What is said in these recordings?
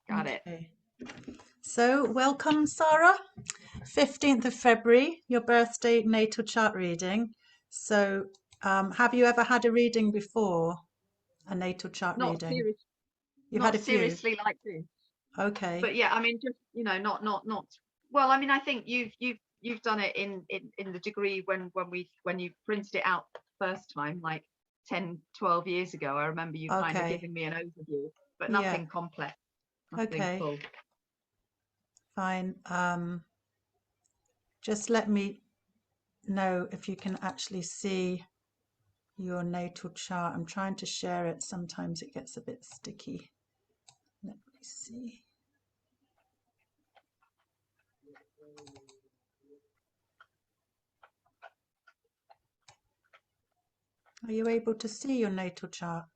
Got it. Okay. So welcome, Sara. 15th of February, your birthday natal chart reading. So have you ever had a reading before? A natal chart Not reading? serious, You've had not a few. seriously like this. Okay. But yeah, I mean, just not. Well, I mean, I think you've done it in the degree when you printed it out first time, like 10, 12 years ago. I remember you kind of Okay. giving me an overview, but Yeah. nothing complex, nothing Okay. full. Fine. Just let me know if you can actually see your natal chart. I'm trying to share it. Sometimes it gets a bit sticky. Let me see. Are you able to see your natal chart?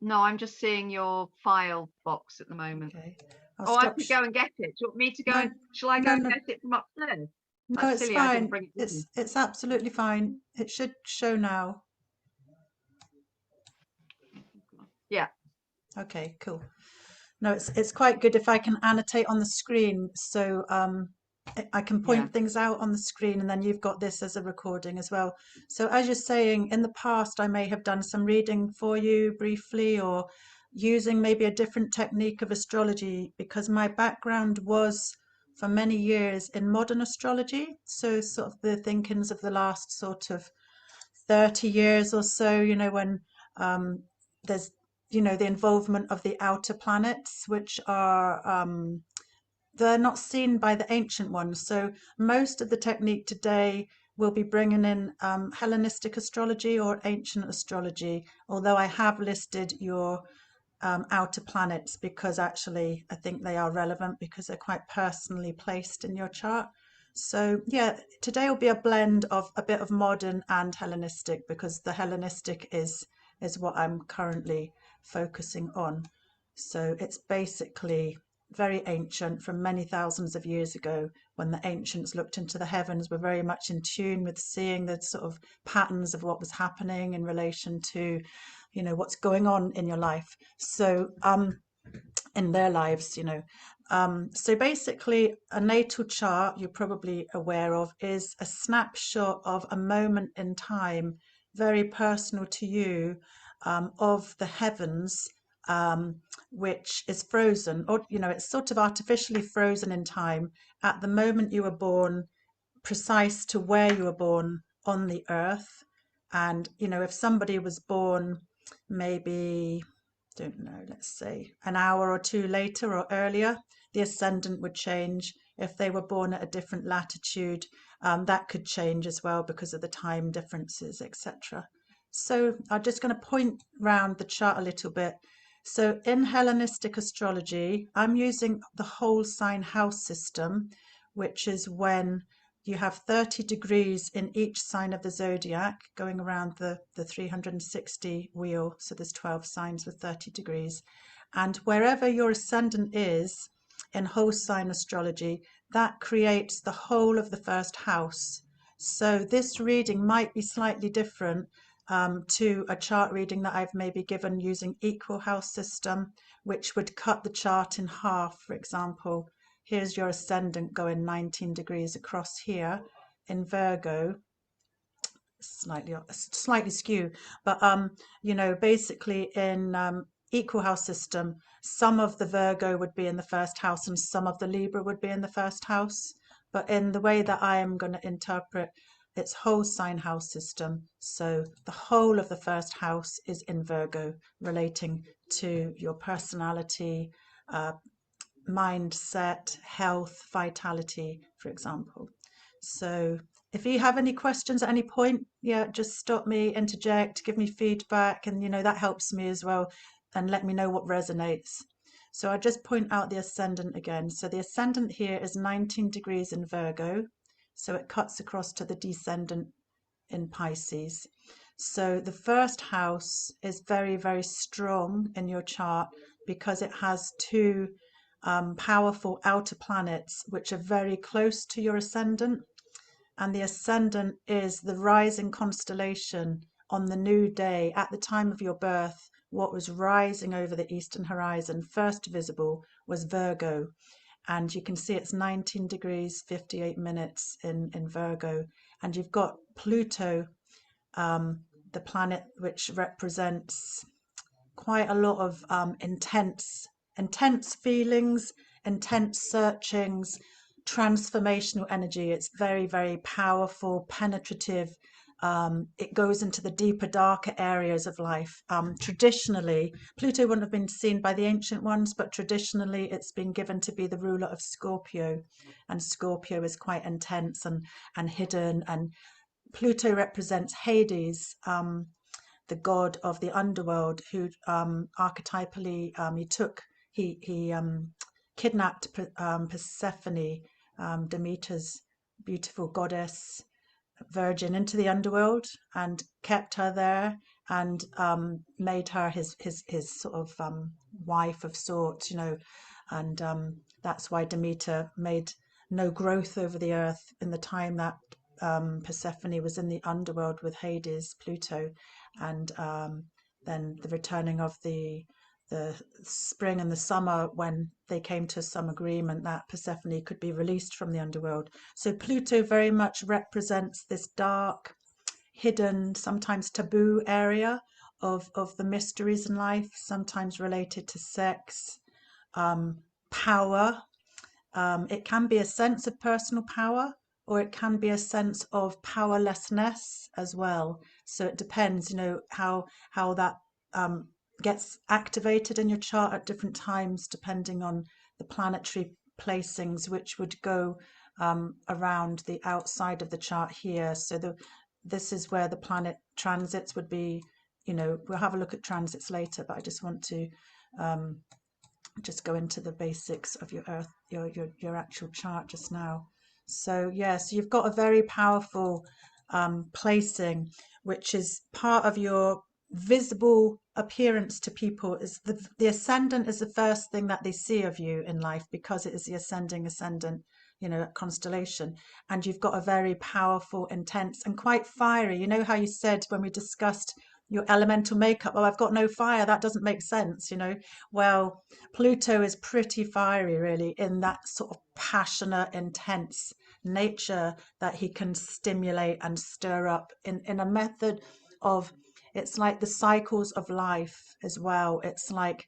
No, I'm just seeing your file box at the moment. Okay. I'll Oh, I stop. could go and get it. Do you want me to go No, and shall I go no, and no, get it from upstairs? no, That's it's silly, I didn't fine. bring it with me. It's absolutely fine. It should show now. Yeah, Okay, cool. No, it's quite good if I can annotate on the screen, so I can yeah. point things out on the screen, and then you've got this as a recording as well. So as you're saying, in the past, I may have done some reading for you briefly, or using maybe a different technique of astrology, because my background was for many years in modern astrology. So sort of the thinkings of the last sort of 30 years or so, when there's, the involvement of the outer planets, which are, they're not seen by the ancient ones. So most of the technique today will be bringing in Hellenistic astrology or ancient astrology, although I have listed your outer planets because actually I think they are relevant because they're quite personally placed in your chart. So yeah, today will be a blend of a bit of modern and Hellenistic because the Hellenistic is what I'm currently focusing on. So it's basically very ancient from many thousands of years ago when the ancients looked into the heavens, were very much in tune with seeing the sort of patterns of what was happening in relation to, what's going on in your life. So in their lives, so basically, a natal chart, you're probably aware of, is a snapshot of a moment in time, very personal to you, of the heavens, um, which is frozen, or, it's sort of artificially frozen in time at the moment you were born, precise to where you were born on the earth. And, if somebody was born maybe, don't know, let's say an hour or two later or earlier, the ascendant would change. If they were born at a different latitude, that could change as well because of the time differences, etc. So I'm just going to point round the chart a little bit. So in Hellenistic astrology, I'm using the whole sign house system, which is when you have 30 degrees in each sign of the zodiac going around the 360 wheel. So there's 12 signs with 30 degrees. And wherever your ascendant is in whole sign astrology, that creates the whole of the first house. So this reading might be slightly different to a chart reading that I've maybe given using equal house system, which would cut the chart in half, for example. Here's your ascendant going 19 degrees across here in Virgo, slightly skew, but basically in equal house system, some of the Virgo would be in the first house and some of the Libra would be in the first house. But in the way that I am going to interpret its whole sign house system, so the whole of the first house is in Virgo, relating to your personality, uh, mindset, health, vitality, for example. So if you have any questions at any point, yeah, just stop me, interject, give me feedback, and that helps me as well, and let me know what resonates. So I just point out the ascendant again. So the ascendant here is 19 degrees in Virgo, so it cuts across to the descendant in Pisces. So the first house is very, very strong in your chart because it has two powerful outer planets which are very close to your ascendant. And the ascendant is the rising constellation on the new day, at the time of your birth, what was rising over the eastern horizon, first visible, was Virgo. And you can see it's 19 degrees, 58 minutes in Virgo. And you've got Pluto, the planet which represents quite a lot of intense feelings, intense searchings, transformational energy. It's very, very powerful, penetrative. It goes into the deeper, darker areas of life. Traditionally, Pluto wouldn't have been seen by the ancient ones, but traditionally it's been given to be the ruler of Scorpio. And Scorpio is quite intense and hidden. And Pluto represents Hades, the god of the underworld, who archetypally he kidnapped Persephone, Demeter's beautiful goddess, virgin, into the underworld and kept her there, and made her his sort of wife of sorts, and that's why Demeter made no growth over the earth in the time that Persephone was in the underworld with Hades, Pluto, and then the returning of the spring and the summer, when they came to some agreement that Persephone could be released from the underworld. So Pluto very much represents this dark, hidden, sometimes taboo area of the mysteries in life, sometimes related to sex, power. It can be a sense of personal power, or it can be a sense of powerlessness as well. So it depends, how that gets activated in your chart at different times, depending on the planetary placings, which would go around the outside of the chart here. So this is where the planet transits would be. We'll have a look at transits later, but I just want to just go into the basics of your Earth, your actual chart just now. So so you've got a very powerful placing, which is part of your visible appearance to people. Is the ascendant is the first thing that they see of you in life, because it is the ascendant constellation. And you've got a very powerful, intense, and quite fiery. You know how you said when we discussed your elemental makeup, oh, I've got no fire, that doesn't make sense. Well, Pluto is pretty fiery, really, in that sort of passionate, intense nature that he can stimulate and stir up in a method of, it's like the cycles of life as well. It's like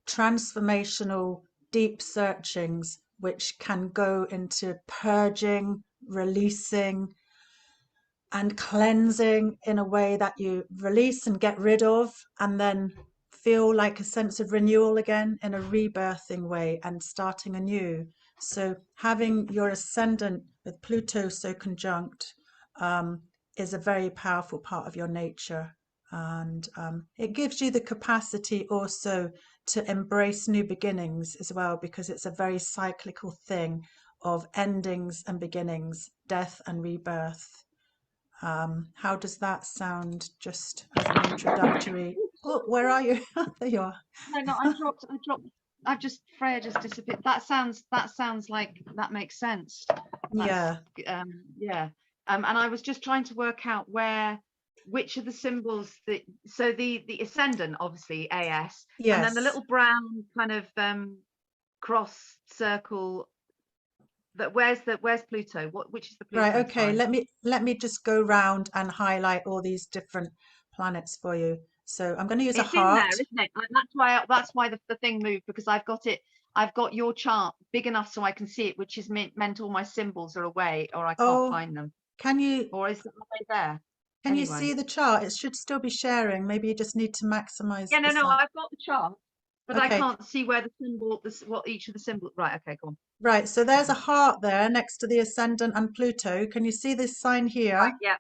transformational, deep searchings, which can go into purging, releasing, and cleansing in a way that you release and get rid of, and then feel like a sense of renewal again in a rebirthing way and starting anew. So having your ascendant with Pluto so conjunct is a very powerful part of your nature. And it gives you the capacity also to embrace new beginnings as well, because it's a very cyclical thing of endings and beginnings, death and rebirth. How does that sound, just as an introductory? Oh, where are you? There you are. No, I dropped. Freya just disappeared. That sounds like that makes sense. Yeah. And I was just trying to work out which of the symbols so the ascendant, obviously AS, Yes. and then the little brown kind of cross circle. Where's Pluto? Which is the Pluto? Right. Okay. Sign? Let me just go round and highlight all these different planets for you. So I'm going to use a It's in there, heart. isn't it? And that's why the thing moved, because I've got your chart big enough so I can see it, which is meant all my symbols are away, or I can't find them. Can you? Or are they there? Can you Anyway. see the chart? It should still be sharing. Maybe you just need to maximize. Yeah, no, I've got the chart, but I Okay. can't see where the symbol, what each of the symbols. Right. Okay, go on. Right. So there's a heart there next to the ascendant and Pluto. Can you see this sign here? Right. Yeah.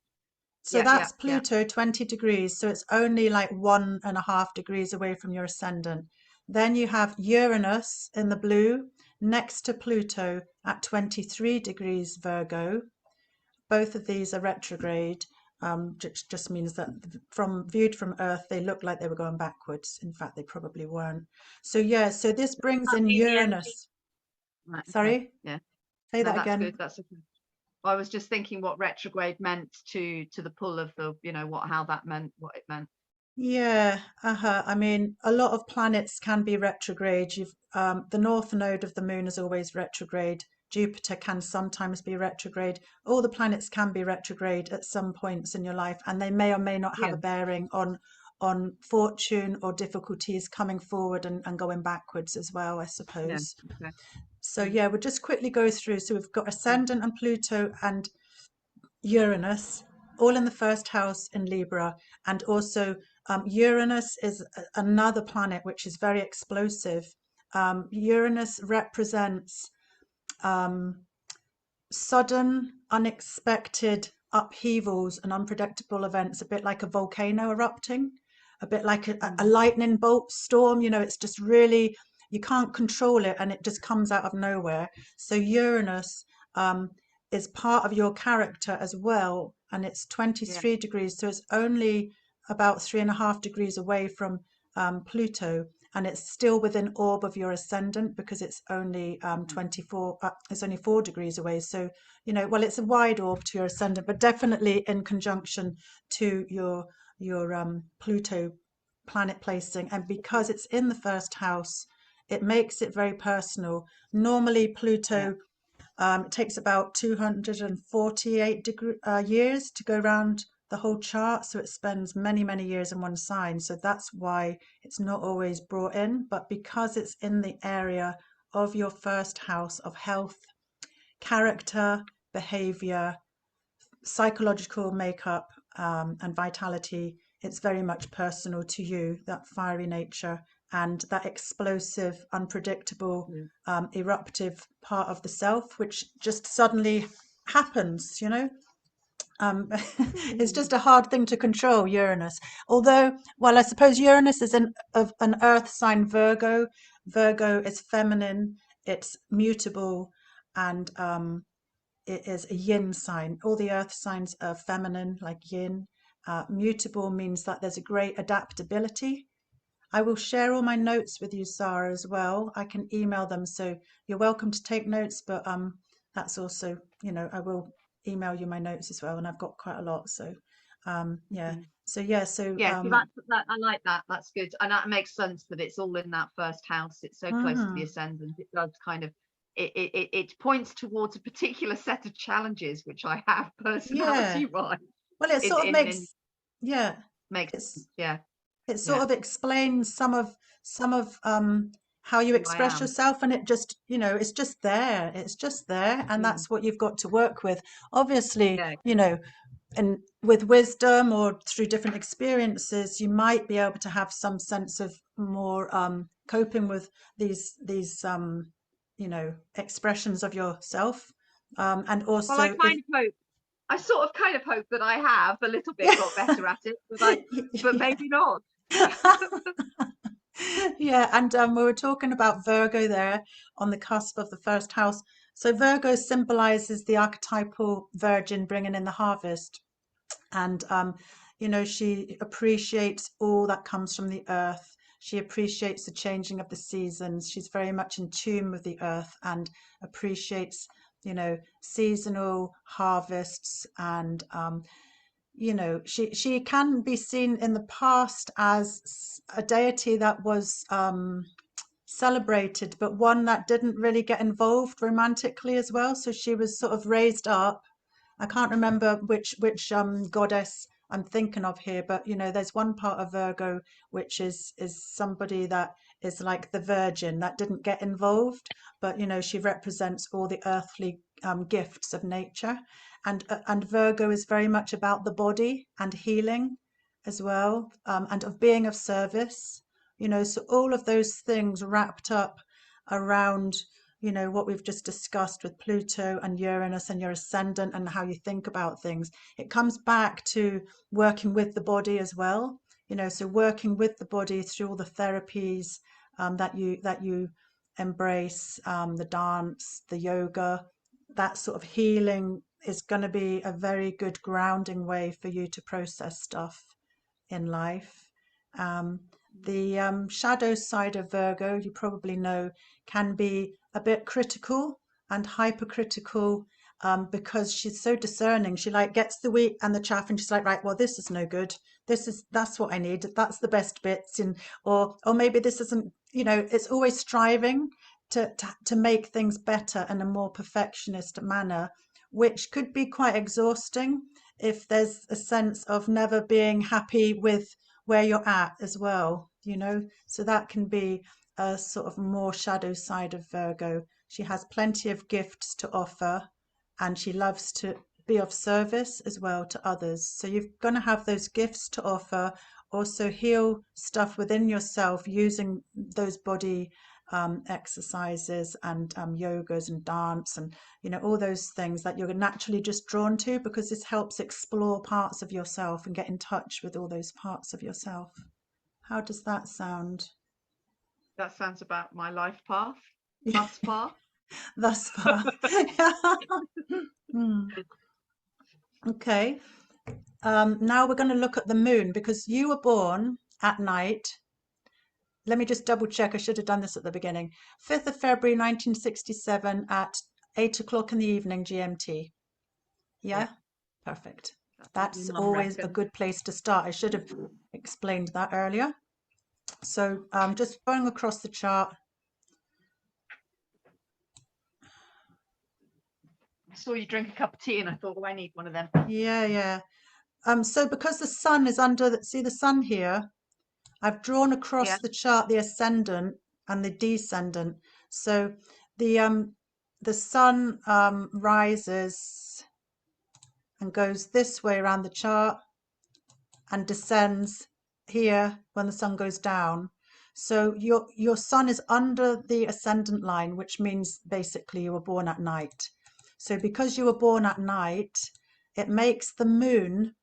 So that's Pluto, 20 degrees. So it's only like 1.5 degrees away from your ascendant. Then you have Uranus in the blue next to Pluto at 23 degrees Virgo. Both of these are retrograde. Just means that viewed from Earth, they look like they were going backwards. In fact, they probably weren't. So so this brings in Uranus. Right, Sorry? okay. Yeah. Say No, that that's again. good. That's okay. I was just thinking what retrograde meant to the pull of the, how that meant, what it meant. Yeah, I mean, a lot of planets can be retrograde. The north node of the moon is always retrograde. Jupiter can sometimes be retrograde. All the planets can be retrograde at some points in your life, and they may or may not have Yeah. a bearing on fortune or difficulties coming forward and going backwards as well, I Yeah. suppose. Okay. So Mm, yeah, we'll just quickly go through. So we've got mm, Ascendant and Pluto and Uranus, all in the first house in Libra, and also Uranus is another planet which is very explosive. Uranus represents um, sudden, unexpected upheavals and unpredictable events, a bit like a volcano erupting, a bit like a mm, lightning bolt storm. It's just really, you can't control it and it just comes out of nowhere. So Uranus um, is part of your character as well, and it's yeah. 23 degrees, so it's only about 3.5 degrees away from Pluto, and it's still within orb of your ascendant because it's only 24, it's only 4 degrees away. So, well, it's a wide orb to your ascendant, but definitely in conjunction to your Pluto planet placing. And because it's in the first house, it makes it very personal. Normally, Yeah. Pluto it takes about 248 years to go around the whole chart, so it spends many, many years in one sign. So that's why it's not always brought in. But because it's in the area of your first house of health, character, behavior, psychological makeup, and vitality, it's very much personal to you, that fiery nature and that explosive, unpredictable, Yeah. eruptive part of the self, which just suddenly happens. Um, it's Mm, just a hard thing to control, Uranus. Although, well, I suppose Uranus is of an earth sign, Virgo. Virgo is feminine, it's mutable, and it is a yin sign. All the earth signs are feminine, like yin. Mutable means that there's a great adaptability. I will share all my notes with you, Sara, as well. I can email them, so you're welcome to take notes, but that's also, I will email you my notes as well, and I've got quite a lot. So yeah. mm. So yeah, so Yeah, so that I like that. That's good, and that makes sense that it's all in that first house. It's so close to the mhm. ascendant. It does kind of it points towards a particular set of challenges which I have Yeah. personality wise. Well, it sort of In yeah, makes it's sense. Yeah, it sort yeah, of explains some of how you who I express am. yourself, and it's just there, and Mm. that's what you've got to work with. Obviously, Yeah, and with wisdom or through different experiences, you might be able to have some sense of more coping with these expressions of yourself, and well, I also if kind of hope. I sort of kind of hope that I have a little bit yeah. got better at it, but maybe not. Yeah, and we were talking about Virgo there on the cusp of the first house. So Virgo symbolizes the archetypal virgin bringing in the harvest, and she appreciates all that comes from the earth. She appreciates the changing of the seasons. She's very much in tune with the earth and appreciates, seasonal harvests, and she can be seen in the past as a deity that was celebrated, but one that didn't really get involved romantically as well. So she was sort of raised up. I can't remember which goddess I'm thinking of here, but there's one part of Virgo which is somebody that is like the virgin that didn't get involved, but she represents all the earthly gifts of nature, and Virgo is very much about the body and healing as well, and of being of service. So all of those things wrapped up around what we've just discussed with Pluto and Uranus and your ascendant and how you think about things. It comes back to working with the body as well. So working with the body through all the therapies that you embrace, the dance, the yoga, that sort of healing is going to be a very good grounding way for you to process stuff in life. Um, the shadow side of Virgo, you probably know, can be a bit critical and hypercritical because she's so discerning. She like gets the wheat and the chaff, and she's like, right, well, this is no good. That's what I need. That's the best bits, and or maybe this isn't. It's always striving to make things better in a more perfectionist manner, which could be quite exhausting if there's a sense of never being happy with where you're at as well. So that can be a sort of more shadow side of Virgo. She has plenty of gifts to offer, and she loves to be of service as well to others. So you're going to have those gifts to offer, also heal stuff within yourself using those body exercises and yogas and dance and all those things that you're naturally just drawn to, because this helps explore parts of yourself and get in touch with all those parts of yourself. How does that sound? That sounds about my life path thus far. Thus far. Okay. Now we're going to look at the moon, because you were born at night. Let me just double check. I should have done this at the beginning. 5th of February 1967 at 8 o'clock in the evening GMT. Yeah? Perfect. That's always a good place to start. I should have explained that earlier. So just going across the chart. I saw you drink a cup of tea and I thought, oh, I need one of them. Yeah. So because the sun is under, see the sun here, I've drawn across the chart the ascendant and the descendant. So the sun rises and goes this way around the chart and descends here when the sun goes down. So your sun is under the ascendant line, which means basically you were born at night. So because you were born at night, it makes the moon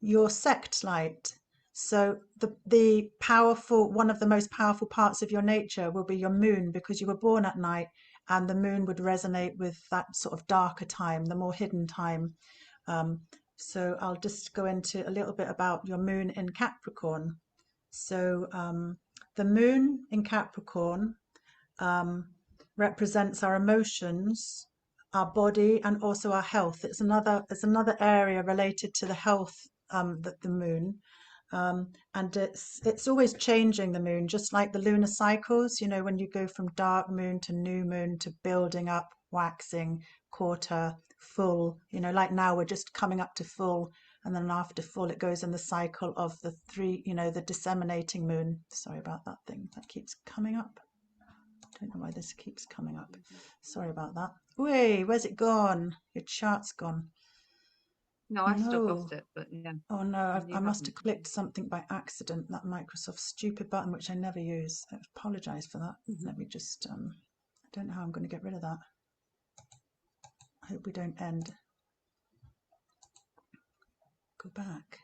your sect light. So the powerful, one of the most powerful parts of your nature will be your moon, because you were born at night, and the moon would resonate with that sort of darker time, the more hidden time. So I'll just go into a little bit about your moon in Capricorn. So the moon in Capricorn represents our emotions, our body, and also our health. It's another area related to the health, that the moon. And it's always changing, the moon, just like the lunar cycles, when you go from dark moon to new moon to building up, waxing, quarter, full, like now we're just coming up to full, and then after full it goes in the cycle of the three, the disseminating moon. Sorry about that thing that keeps coming up. I don't know why this keeps coming up. Sorry about that. Wait, where's it gone? Your chart's gone. No, I still got it, but yeah. Oh no, I must have clicked something by accident, that Microsoft stupid button, which I never use. I apologize for that. Let me just, I don't know how I'm going to get rid of that. I hope we don't end. Go back.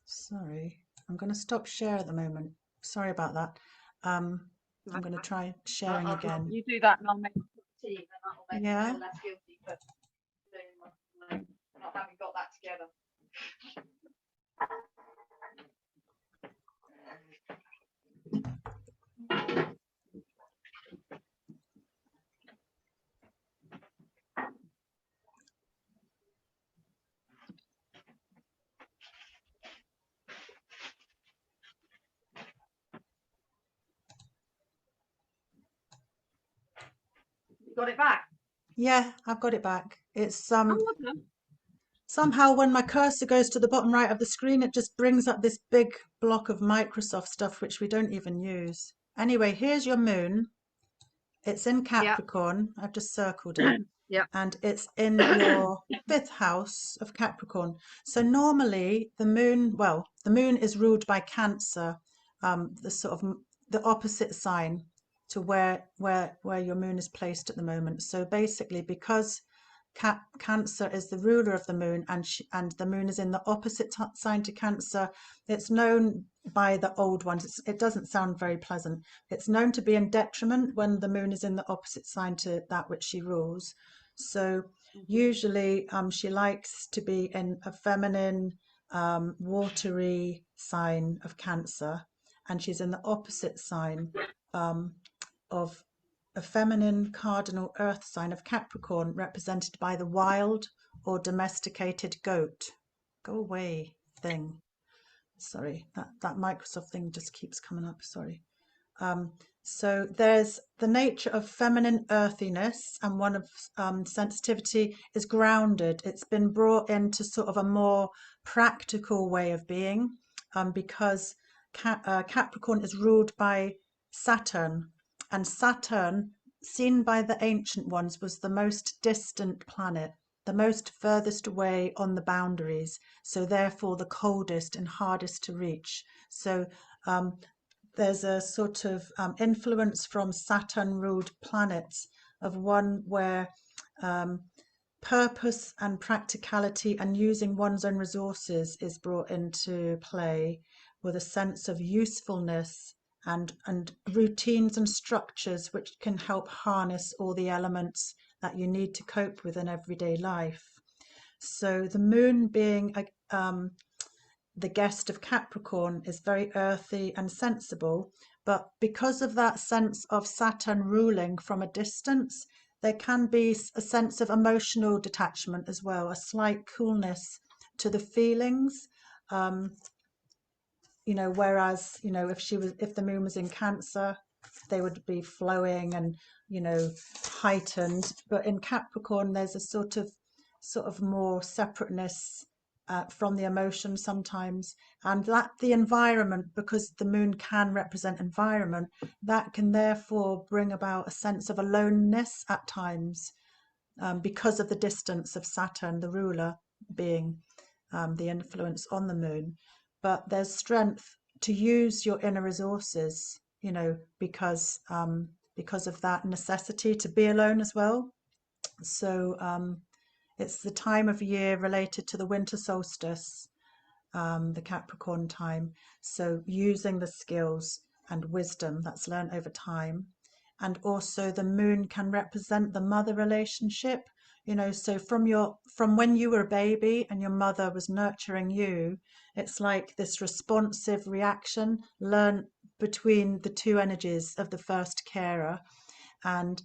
Sorry, I'm going to stop share at the moment. Sorry about that. I'm going to try sharing again. You do that and I'll make tea, and that'll make me feel less guilty for not having got that together. You got it back? Yeah, I've got it back. It's okay. Somehow when my cursor goes to the bottom right of the screen, it just brings up this big block of Microsoft stuff, which we don't even use. Anyway, here's your moon. It's in Capricorn. I've just circled it. And it's in your 5th house of Capricorn. So normally the moon is ruled by Cancer, the sort of the opposite sign to where your moon is placed at the moment. So basically, because Cancer is the ruler of the moon, and the moon is in the opposite sign to Cancer, it's known by the old ones. It doesn't sound very pleasant. It's known to be in detriment when the moon is in the opposite sign to that which she rules. So usually she likes to be in a feminine, watery sign of Cancer, and she's in the opposite sign of a feminine cardinal earth sign of Capricorn, represented by the wild or domesticated goat. Go away, thing. Sorry, that Microsoft thing just keeps coming up. Sorry. So there's the nature of feminine earthiness, and one of sensitivity is grounded. It's been brought into sort of a more practical way of being, because Capricorn is ruled by Saturn, and Saturn, seen by the ancient ones, was the most distant planet, the most furthest away on the boundaries, so therefore the coldest and hardest to reach. So there's a sort of influence from Saturn ruled planets of one where purpose and practicality and using one's own resources is brought into play, with a sense of usefulness and routines and structures which can help harness all the elements that you need to cope with in everyday life. So the moon being the guest of Capricorn is very earthy and sensible, but because of that sense of Saturn ruling from a distance, there can be a sense of emotional detachment as well, a slight coolness to the feelings. Whereas, if the moon was in Cancer, they would be flowing and, heightened. But in Capricorn, there's a sort of more separateness from the emotion sometimes, and that the environment, because the moon can represent environment, that can therefore bring about a sense of aloneness at times, because of the distance of Saturn, the ruler, being the influence on the moon. But there's strength to use your inner resources, because of that necessity to be alone as well. So it's the time of year related to the winter solstice, the Capricorn time. So using the skills and wisdom that's learned over time. And also the moon can represent the mother relationship, so from when you were a baby and your mother was nurturing you, it's like this responsive reaction learned between the two energies of the first carer. And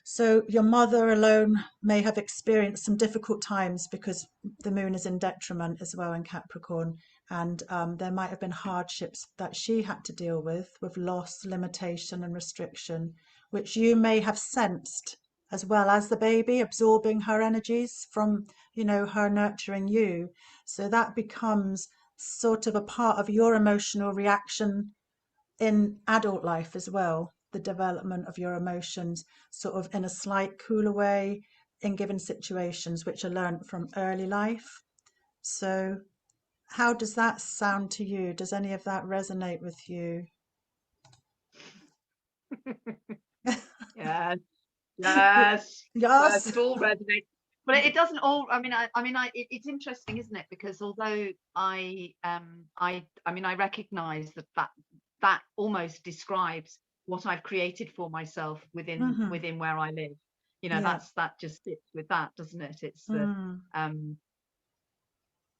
so your mother alone may have experienced some difficult times because the moon is in detriment as well in Capricorn. And there might have been hardships that she had to deal with loss, limitation, and restriction, which you may have sensed, as well as the baby absorbing her energies from, her nurturing you. So that becomes sort of a part of your emotional reaction in adult life as well, the development of your emotions sort of in a slight cooler way in given situations, which are learned from early life. So how does that sound to you? Does any of that resonate with you? Yes, yes, yes, Yes. it all resonates. But it doesn't all. It's interesting, isn't it? Because although I recognise that almost describes what I've created for myself within Mm-hmm. within where I live. Yeah. That just fits with that, doesn't it? It's the Mm.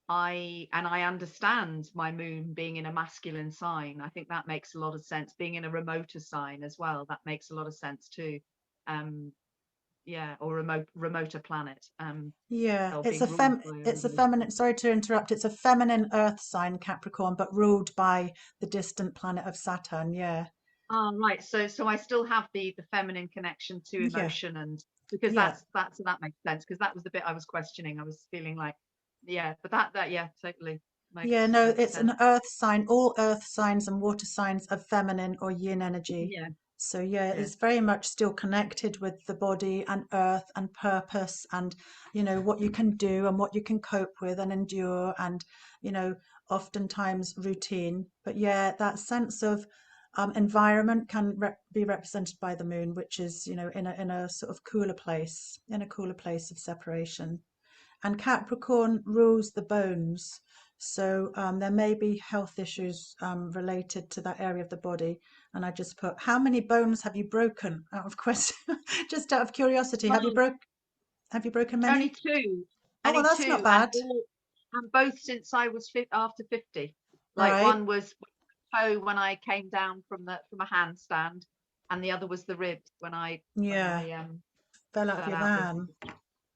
I understand my moon being in a masculine sign. I think that makes a lot of sense. Being in a remoter sign as well, that makes a lot of sense too. Um, yeah, or remoter planet. Yeah, Or it's being ruled by a it's a remote feminine, planet. sorry to interrupt, it's a feminine earth sign, Capricorn, but ruled by the distant planet of Saturn. Yeah. Oh, right. So I still have the feminine connection to Yeah. emotion, and because Yeah. that makes sense, because that was the bit I was questioning. I was feeling like, yeah, but that yeah, totally Yeah, makes no, makes it's an sense. earth sign. All earth signs and water signs are feminine or yin energy. Yeah, So yeah, yeah, it's very much still connected with the body and earth and purpose and, what you can do and what you can cope with and endure and, oftentimes routine. But yeah, that sense of environment can be represented by the moon, which is, in a sort of cooler place, in a cooler place of separation. And Capricorn rules the bones. So there may be health issues related to that area of the body. And I just put, how many bones have you broken? Out of question, just out of curiosity, well, have you broken only many? two, Oh well, that's not and bad. all, and both since I was after 50. Like Right. one was toe when I came down from a handstand, and the other was the ribs when I Yeah, fell out of fell your out with van.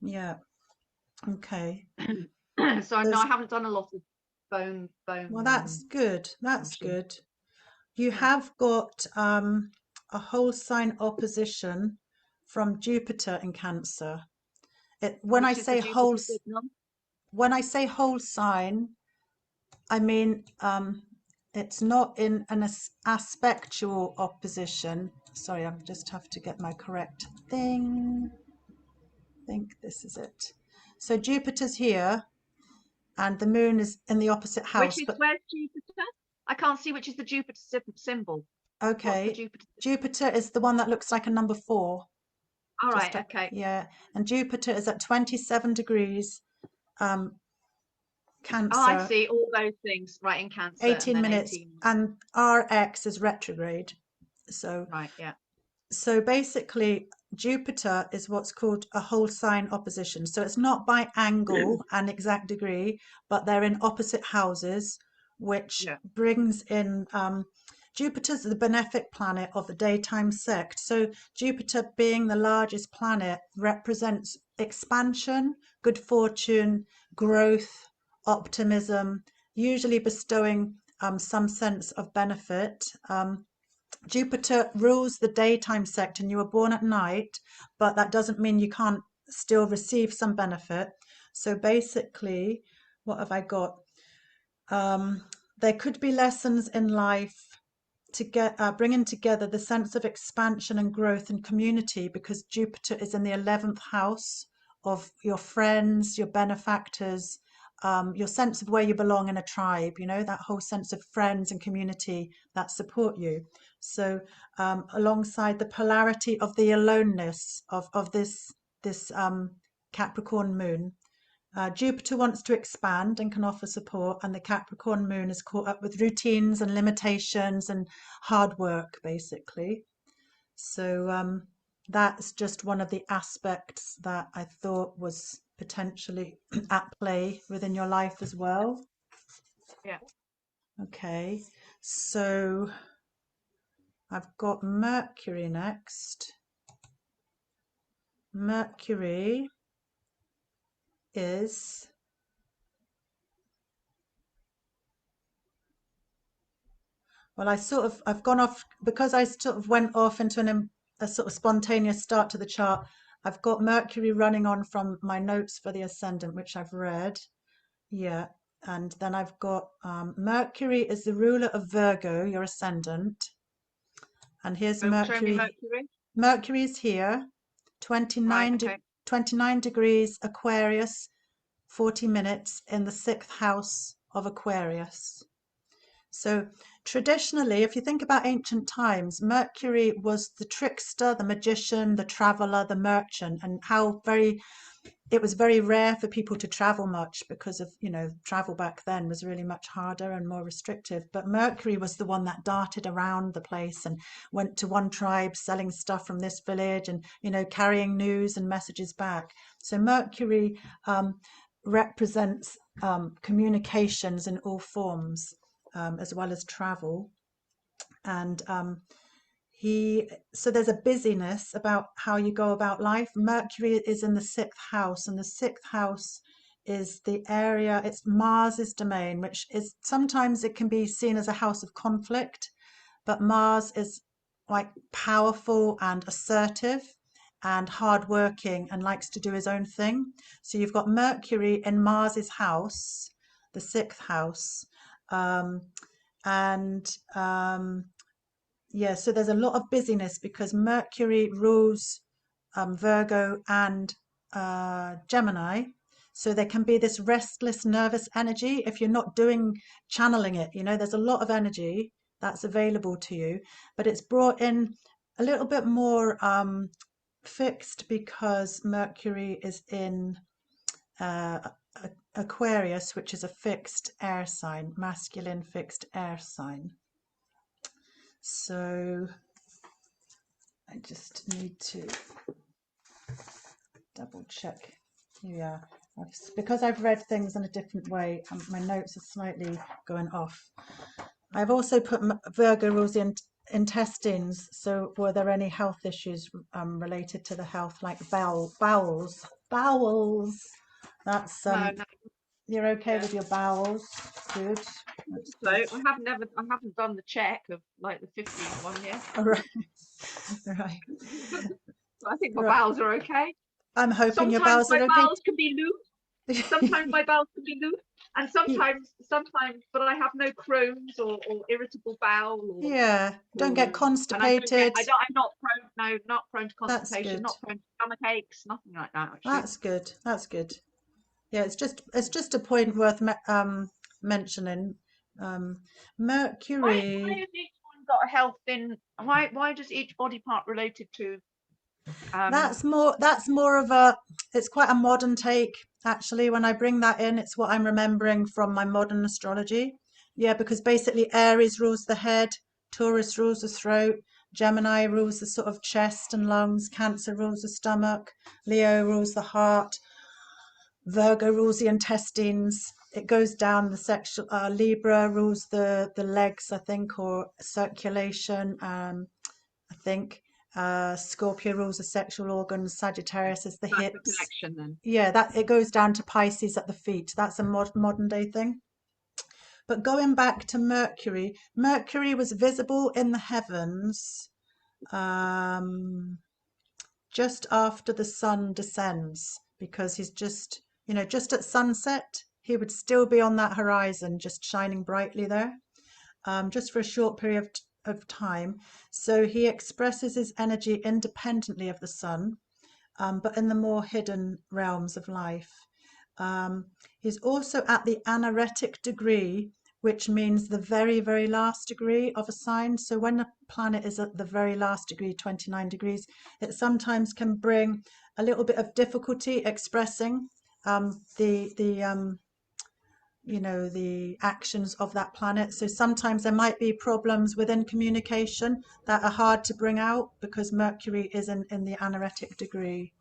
Yeah. Okay. him. So no, There's I haven't done a lot of bone Well, that's good. That's crushing. good. You Yeah. have got a whole sign opposition from Jupiter in Cancer. When I Which is the say Jupiter signal. when I say whole sign, I mean it's not in an aspectual opposition. Sorry, I just have to get my correct thing. I think this is it. So Jupiter's here, and the moon is in the opposite house. But Where's Jupiter? I can't see which is the Jupiter symbol. What's the okay, Jupiter? Jupiter is the one that looks like a number 4. All right. Just Okay. yeah, and Jupiter is at 27 degrees Oh, I Cancer, see all those things right in Cancer, and 18 then minutes, 18. and RX is retrograde. So Right. Yeah. so basically Jupiter is what's called a whole sign opposition. So it's not by angle and exact degree, but they're in opposite houses, which Yeah. brings in Jupiter's the benefic planet of the daytime sect. So Jupiter, being the largest planet, represents expansion, good fortune, growth, optimism, usually bestowing some sense of benefit. Jupiter rules the daytime sect and you were born at night, but that doesn't mean you can't still receive some benefit. So basically, what have I got? There could be lessons in life to get bringing together the sense of expansion and growth and community, because Jupiter is in the 11th house of your friends, your benefactors, your sense of where you belong in a tribe, that whole sense of friends and community that support you. So alongside the polarity of the aloneness of this Capricorn moon, Jupiter wants to expand and can offer support, and the Capricorn moon is caught up with routines and limitations and hard work, basically. So that's just one of the aspects that I thought was potentially at play within your life as well. Yeah. Okay, so I've got Mercury next. Mercury is Well, I've gone off because I sort of went off into a sort of spontaneous start to the chart. I've got Mercury running on from my notes for the ascendant, which I've read. Yeah. And then I've got Mercury is the ruler of Virgo, your ascendant. And here's Oh, show me Mercury. Mercury. Mercury is here, Right. 29, Okay. 29 degrees Aquarius, 40 minutes in the 6th house of Aquarius. So traditionally, if you think about ancient times, Mercury was the trickster, the magician, the traveler, the merchant, and how it was very rare for people to travel much because of, travel back then was really much harder and more restrictive. But Mercury was the one that darted around the place and went to one tribe selling stuff from this village and, carrying news and messages back. So Mercury represents communications in all forms, as well as travel. And so there's a busyness about how you go about life. Mercury is in the 6th house, and the 6th house is the area, it's Mars's domain, which is sometimes it can be seen as a house of conflict, but Mars is like powerful and assertive and hardworking and likes to do his own thing. So you've got Mercury in Mars's house, the 6th house, and yeah, so there's a lot of busyness because Mercury rules Virgo and Gemini. So there can be this restless, nervous energy if you're not channeling it. There's a lot of energy that's available to you, but it's brought in a little bit more fixed because Mercury is in Aquarius, which is a fixed air sign, masculine fixed air sign. So I just need to double check. Yeah, because I've read things in a different way, my notes are slightly going off. I've also put Virgo rules intestines. So were there any health issues related to the health, like bowels? Bowels. That's No, no, you're okay yeah. with your bowels? Good. That's So good. I haven't done the check of like the 15th one yet. All right. Right. I think my Right. bowels are okay. I'm hoping your Sometimes bowels my are okay. bowels can be loose. Sometimes my bowels can be loose, and sometimes, but I have no Crohn's or irritable bowel Yeah. Don't get and I don't get, constipated. I'm not prone, no, not prone to That's constipation, good. not prone to stomach aches, nothing like that actually. That's good. That's good. Yeah, it's just a point worth mentioning. Um, Why Mercury. has each one got a health in? Why does each body part related to? Um, That's more of a, it's quite a modern take actually. When I bring that in, it's what I'm remembering from my modern astrology. Yeah, because basically Aries rules the head, Taurus rules the throat, Gemini rules the sort of chest and lungs, Cancer rules the stomach, Leo rules the heart, Virgo rules the intestines. It goes down the sexual. Libra rules the legs, I think, or circulation. I think. Scorpio rules the sexual organs. Sagittarius is the that's the hips. connection then. Yeah, that it goes down to Pisces at the feet. That's a modern day thing. But going back to Mercury, Mercury was visible in the heavens um, just after the sun descends, because he's just, just at sunset, he would still be on that horizon, just shining brightly there, just for a short period of time. So he expresses his energy independently of the sun, but in the more hidden realms of life. Um, he's also at the anaretic degree, which means the very, very last degree of a sign. So when a planet is at the very last degree, 29 degrees, it sometimes can bring a little bit of difficulty expressing the the actions of that planet. So sometimes there might be problems within communication that are hard to bring out because Mercury is in the anaretic degree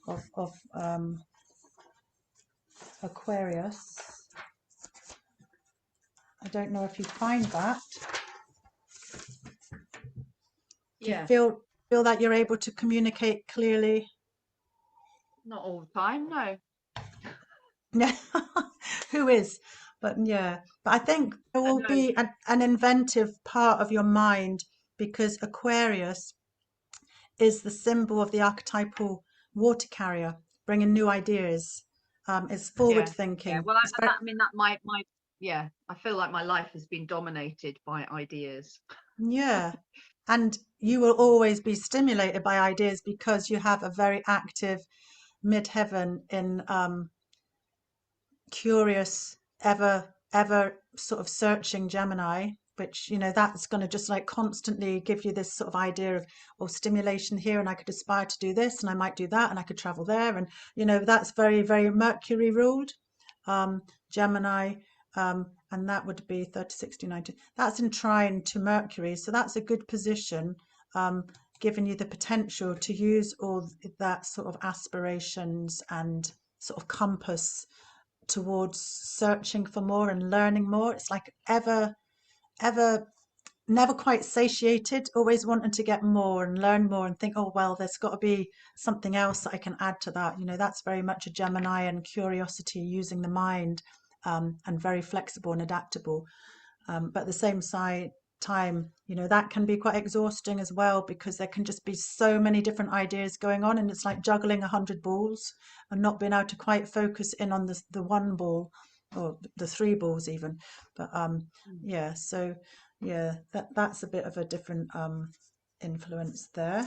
of Aquarius. I don't know if you find that. Do you Yeah, feel that you're able to communicate clearly? not all the time, no. Yeah, who is? But yeah, but I think there will No, be an inventive part of your mind because Aquarius is the symbol of the archetypal water carrier, bringing new ideas. It's forward yeah, yeah. thinking. Well, It's very, I mean that my yeah. I feel like my life has been dominated by ideas. yeah. And you will always be stimulated by ideas because you have a very active midheaven in curious, ever sort of searching Gemini, which, that's going to just like constantly give you this sort of idea of, oh, stimulation here, and I could aspire to do this, and I might do that, and I could travel there. And, that's very, very Mercury ruled, Gemini, and that would be 30, 60, 90. That's in trine to Mercury. So that's a good position, giving you the potential to use all that sort of aspirations and sort of compass towards searching for more and learning more. It's like ever, never quite satiated, always wanting to get more and learn more and think, oh, well, there's got to be something else that I can add to that. That's very much a Gemini and curiosity, using the mind, and very flexible and adaptable. But at the same time, that can be quite exhausting as well because there can just be so many different ideas going on, and it's like juggling 100 balls and not being able to quite focus in on the one ball or the three balls even. But yeah, so yeah, that's a bit of a different influence there.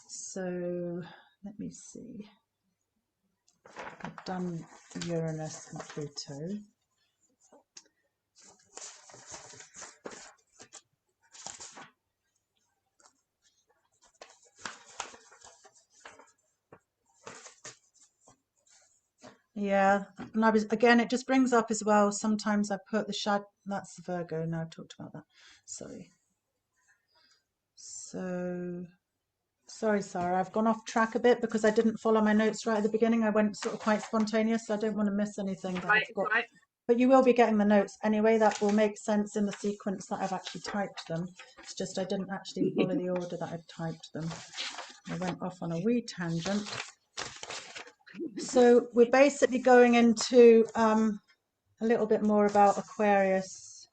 So let me see. I've done Uranus and Pluto. Yeah, and I was again, it just brings up as well. Sometimes I put the shadow, that's the Virgo. Now I've talked about that. Sorry. So, sorry, Sarah, I've gone off track a bit because I didn't follow my notes right at the beginning. I went sort of quite spontaneous, so I don't want to miss anything that Right, I've it's got. right. But you will be getting the notes anyway. That will make sense in the sequence that I've actually typed them. It's just I didn't actually follow the order that I've typed them. I went off on a wee tangent. So we're basically going into a little bit more about Aquarius.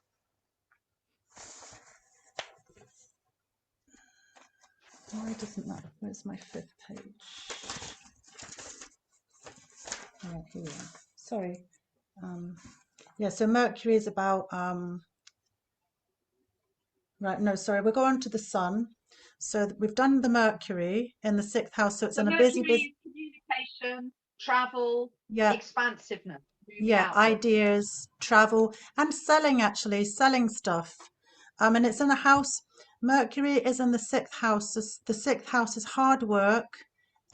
Why doesn't that? Where's my 5th page? Right, here we are. Sorry. Yeah, so Mercury is about right, no, sorry, we'll go on to the Sun. So we've done the Mercury in the 6th house, so it's So in a Mercury busy, is communication, travel, yeah, expansiveness, moving yeah, outward. ideas, travel, and selling, actually, selling stuff. And it's in a house, Mercury is in the 6th house. The 6th house is hard work,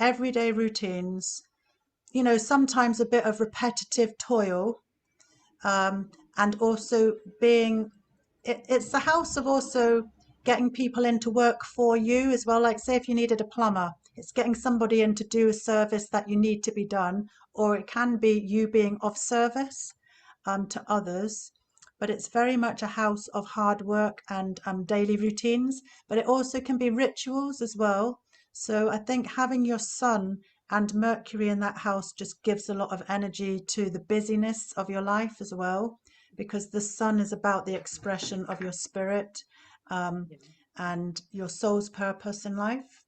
everyday routines, you know, sometimes a bit of repetitive toil, and also being it's the house of also getting people in to work for you as well. Like, say if you needed a plumber, it's getting somebody in to do a service that you need to be done, or it can be you being of service to others. But it's very much a house of hard work and daily routines, but it also can be rituals as well. So I think having your Sun and Mercury in that house just gives a lot of energy to the busyness of your life as well, because the Sun is about the expression of your spirit, um, Yeah. and your soul's purpose in life.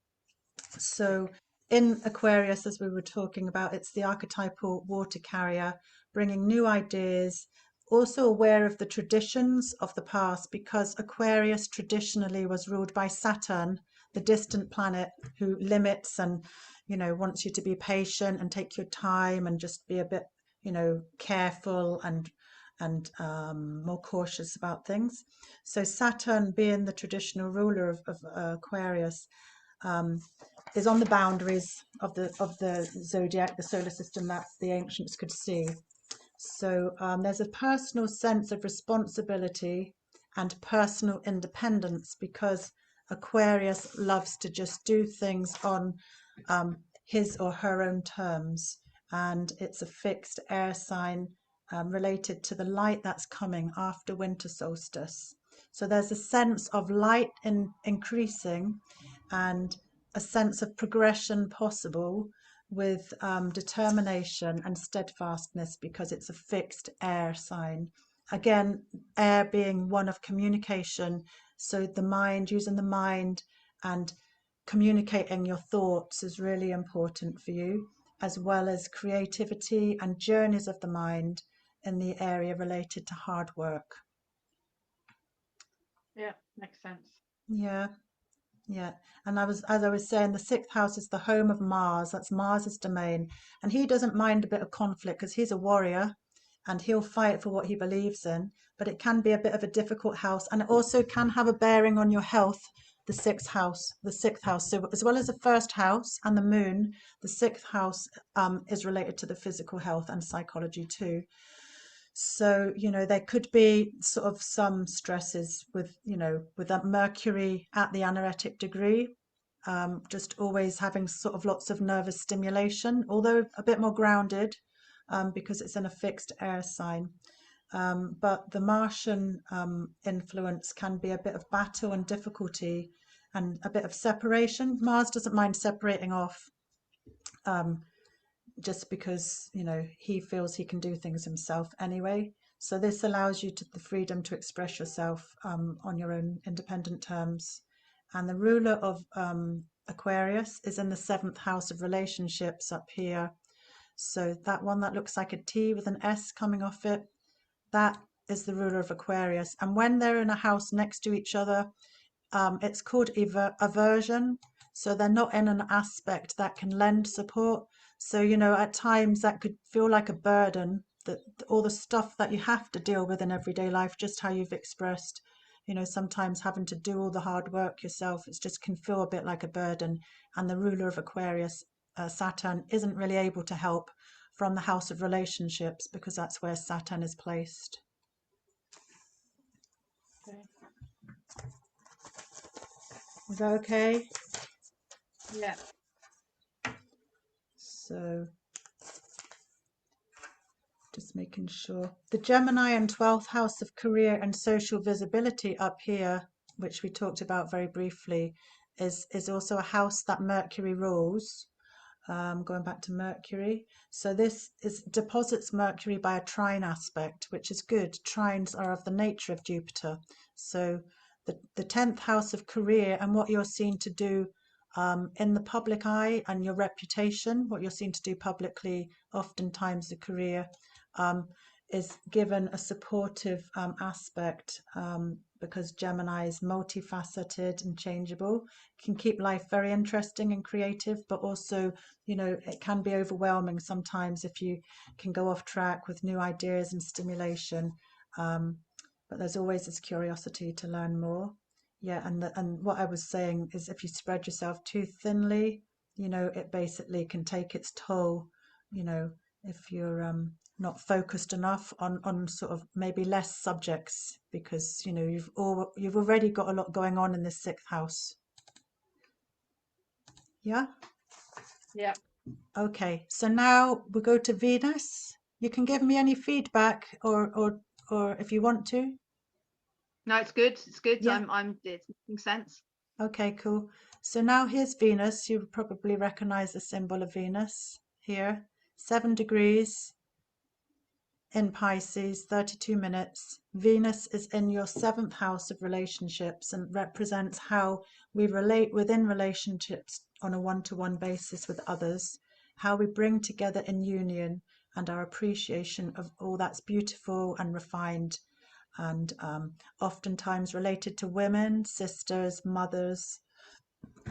So in Aquarius, as we were talking about, it's the archetypal water carrier, bringing new ideas, also aware of the traditions of the past, because Aquarius traditionally was ruled by Saturn, the distant planet who limits and, you know, wants you to be patient and take your time and just be a bit, you know, careful and more cautious about things. So Saturn, being the traditional ruler of Aquarius, um, is on the boundaries of the zodiac, the solar system that the ancients could see. So there's a personal sense of responsibility and personal independence, because Aquarius loves to just do things on his or her own terms, and it's a fixed air sign related to the light that's coming after winter solstice. So there's a sense of light increasing and a sense of progression possible with determination and steadfastness, because it's a fixed air sign. Again, air being one of communication. So the mind, using the mind and communicating your thoughts is really important for you, as well as creativity and journeys of the mind in the area related to hard work. Yeah, makes sense. Yeah. Yeah, and as I was saying, the 6th house is the home of Mars. That's Mars's domain, and he doesn't mind a bit of conflict because he's a warrior, and he'll fight for what he believes in. But it can be a bit of a difficult house, and it also can have a bearing on your health. The 6th house, the 6th house. So as well as the 1st house and the Moon, the 6th house is related to the physical health and psychology too. So, you know, there could be sort of some stresses with, you know, with that Mercury at the anaretic degree, just always having sort of lots of nervous stimulation, although a bit more grounded because it's in a fixed air sign. But the Martian influence can be a bit of battle and difficulty and a bit of separation. Mars doesn't mind separating off. Just because, you know, he feels he can do things himself anyway. So this allows you the freedom to express yourself on your own independent terms. And the ruler of Aquarius is in the 7th house of relationships up here. So that one that looks like a T with an S coming off it, that is the ruler of Aquarius. And when they're in a house next to each other, it's called aversion. So they're not in an aspect that can lend support. So, you know, at times that could feel like a burden, that all the stuff that you have to deal with in everyday life, just how you've expressed, you know, sometimes having to do all the hard work yourself, it just can feel a bit like a burden. And the ruler of Aquarius, Saturn, isn't really able to help from the house of relationships, because that's where Saturn is placed. Okay. Is that okay? Yeah. So just making sure. The Gemini and 12th house of career and social visibility up here, which we talked about very briefly, is also a house that Mercury rules. Going back to Mercury. So this is deposits Mercury by a trine aspect, which is good. Trines are of the nature of Jupiter. So the 10th house of career and what you're seen to do in the public eye and your reputation, what you're seen to do publicly, oftentimes the career, is given a supportive aspect because Gemini is multifaceted and changeable, can keep life very interesting and creative, but also, you know, it can be overwhelming sometimes if you can go off track with new ideas and stimulation. But there's always this curiosity to learn more. Yeah, and what I was saying is if you spread yourself too thinly, you know, it basically can take its toll, you know, if you're not focused enough on sort of maybe less subjects, because you know you've already got a lot going on in this 6th house. Yeah. Yeah. Okay, so now we go to Venus. You can give me any feedback or if you want to. No, it's good. It's good. Yeah. It's making sense. Okay, cool. So now here's Venus. You probably recognize the symbol of Venus here. 7 degrees in Pisces, 32 minutes. Venus is in your 7th house of relationships and represents how we relate within relationships on a one-to-one basis with others, how we bring together in union, and our appreciation of all that's beautiful and refined, and oftentimes related to women, sisters, mothers.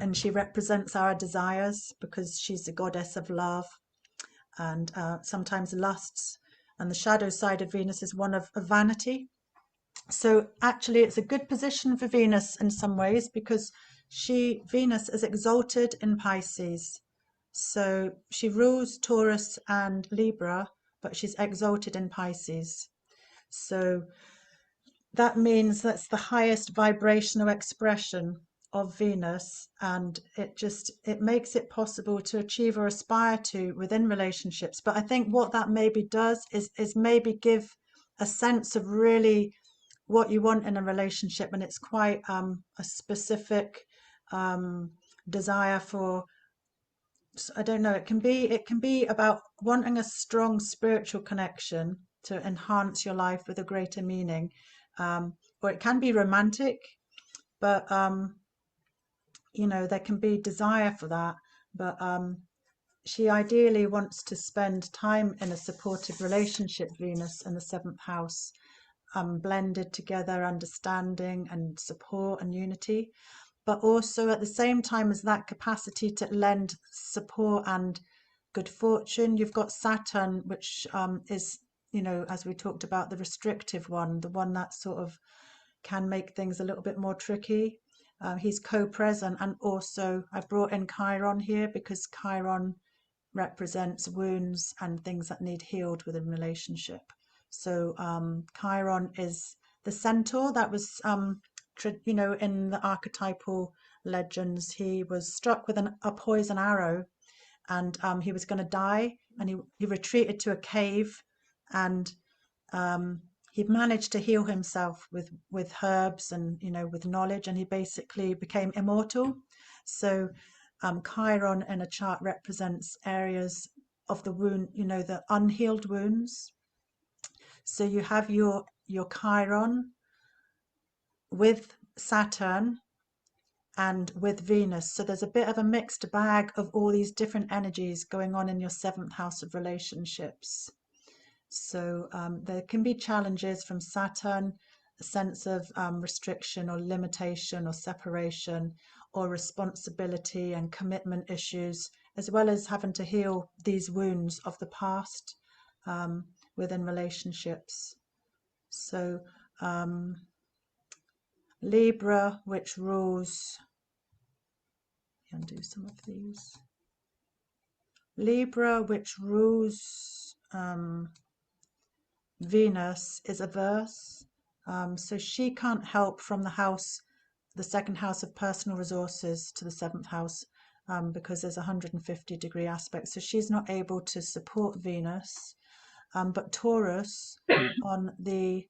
And she represents our desires because she's the goddess of love and sometimes lusts. And the shadow side of Venus is one of vanity. So actually, it's a good position for Venus in some ways because Venus is exalted in Pisces. So she rules Taurus and Libra, but she's exalted in Pisces. So that means that's the highest vibrational expression of Venus, and it makes it possible to achieve or aspire to within relationships. But I think what that maybe does is maybe give a sense of really what you want in a relationship, and it's quite a specific desire for, I don't know, it can be about wanting a strong spiritual connection to enhance your life with a greater meaning, or it can be romantic, but you know, there can be desire for that. But she ideally wants to spend time in a supportive relationship, Venus in the 7th house, blended together understanding and support and unity, but also at the same time as that capacity to lend support and good fortune. You've got Saturn, which is, you know, as we talked about, the restrictive one, the one that sort of can make things a little bit more tricky. He's co-present, and also I brought in Chiron here because Chiron represents wounds and things that need healed within relationship. So Chiron is the centaur that was, you know, in the archetypal legends, he was struck with a poison arrow, and he was going to die, and he retreated to a cave, and he managed to heal himself with herbs and, you know, with knowledge, and he basically became immortal. So Chiron in a chart represents areas of the wound, you know, the unhealed wounds. So you have your Chiron with Saturn and with Venus. So there's a bit of a mixed bag of all these different energies going on in your 7th house of relationships. So there can be challenges from Saturn, a sense of restriction or limitation or separation or responsibility and commitment issues, as well as having to heal these wounds of the past within relationships. So Libra, which rules, undo some of these. Libra, which rules Venus, is averse. So she can't help from the 2nd house of personal resources to the 7th house because there's a 150-degree aspect. So she's not able to support Venus. but Taurus on the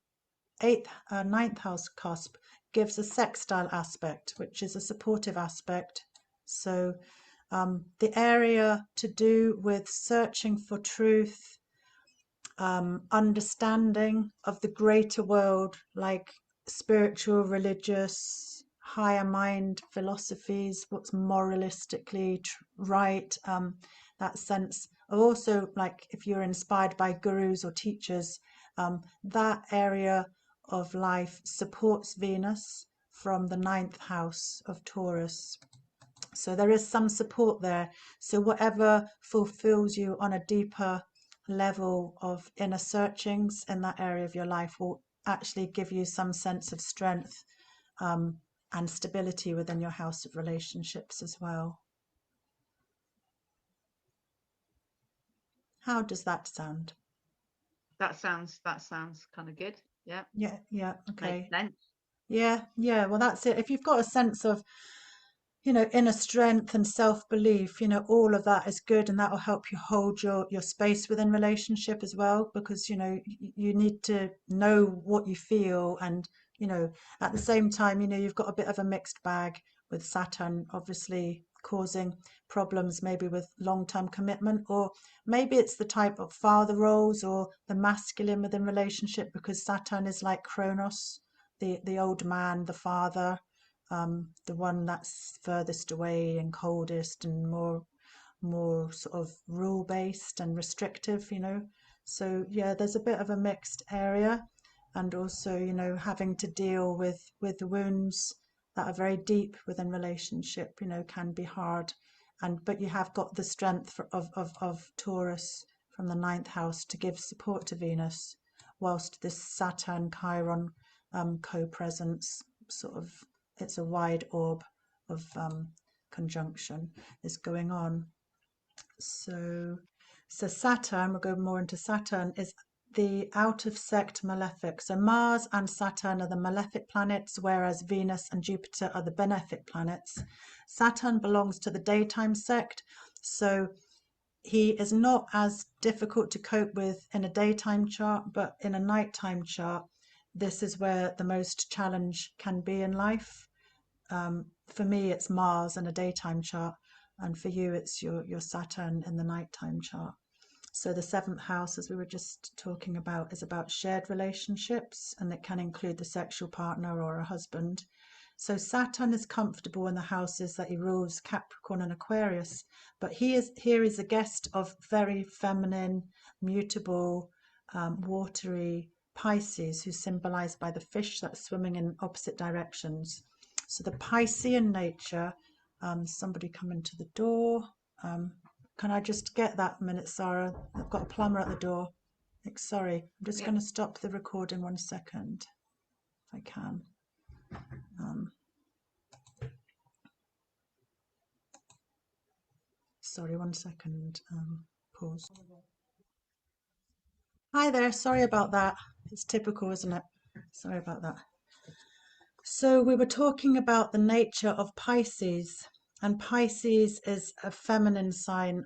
ninth house cusp gives a sextile aspect, which is a supportive aspect. So the area to do with searching for truth, understanding of the greater world, like spiritual, religious, higher mind philosophies, what's moralistically right, that sense of also, like if you're inspired by gurus or teachers, that area of life supports Venus from the ninth house of Taurus. So there is some support there. So whatever fulfills you on a deeper level of inner searchings in that area of your life will actually give you some sense of strength and stability within your house of relationships as well. How does that sound? That sounds kind of good. Yeah. Yeah, okay. Makes sense. Yeah, well, that's it. If you've got a sense of, inner strength and self-belief, all of that is good, and that will help you hold your space within relationship as well, because, you need to know what you feel, and, at the same time, you've got a bit of a mixed bag with Saturn, obviously causing problems maybe with long-term commitment, or maybe it's the type of father roles or the masculine within relationship, because Saturn is like Kronos, the old man, the father, the one that's furthest away and coldest and more sort of rule based and restrictive, So yeah, there's a bit of a mixed area, and also, having to deal with the wounds that are very deep within relationship, can be hard. But you have got the strength of Taurus from the ninth house to give support to Venus, whilst this Saturn Chiron co-presence sort of, it's a wide orb of conjunction is going on. So Saturn, we'll go more into Saturn, is the out of sect malefic. So Mars and Saturn are the malefic planets, whereas Venus and Jupiter are the benefic planets. Saturn belongs to the daytime sect, so he is not as difficult to cope with in a daytime chart, but in a nighttime chart, this is where the most challenge can be in life. For me, it's Mars in a daytime chart, and for you, it's your Saturn in the nighttime chart. So the seventh house, as we were just talking about, is about shared relationships, and it can include the sexual partner or a husband. So Saturn is comfortable in the houses that he rules, Capricorn and Aquarius, but here is a guest of very feminine, mutable, watery Pisces, who's symbolized by the fish that's swimming in opposite directions. So the Piscean nature, somebody coming to the door. Can I just get that minute, Sara? I've got a plumber at the door. Sorry, I'm just going to stop the recording 1 second, if I can. Sorry, 1 second. Pause. Hi there, sorry about that. It's typical, isn't it? Sorry about that. So we were talking about the nature of Pisces, and Pisces is a feminine sign,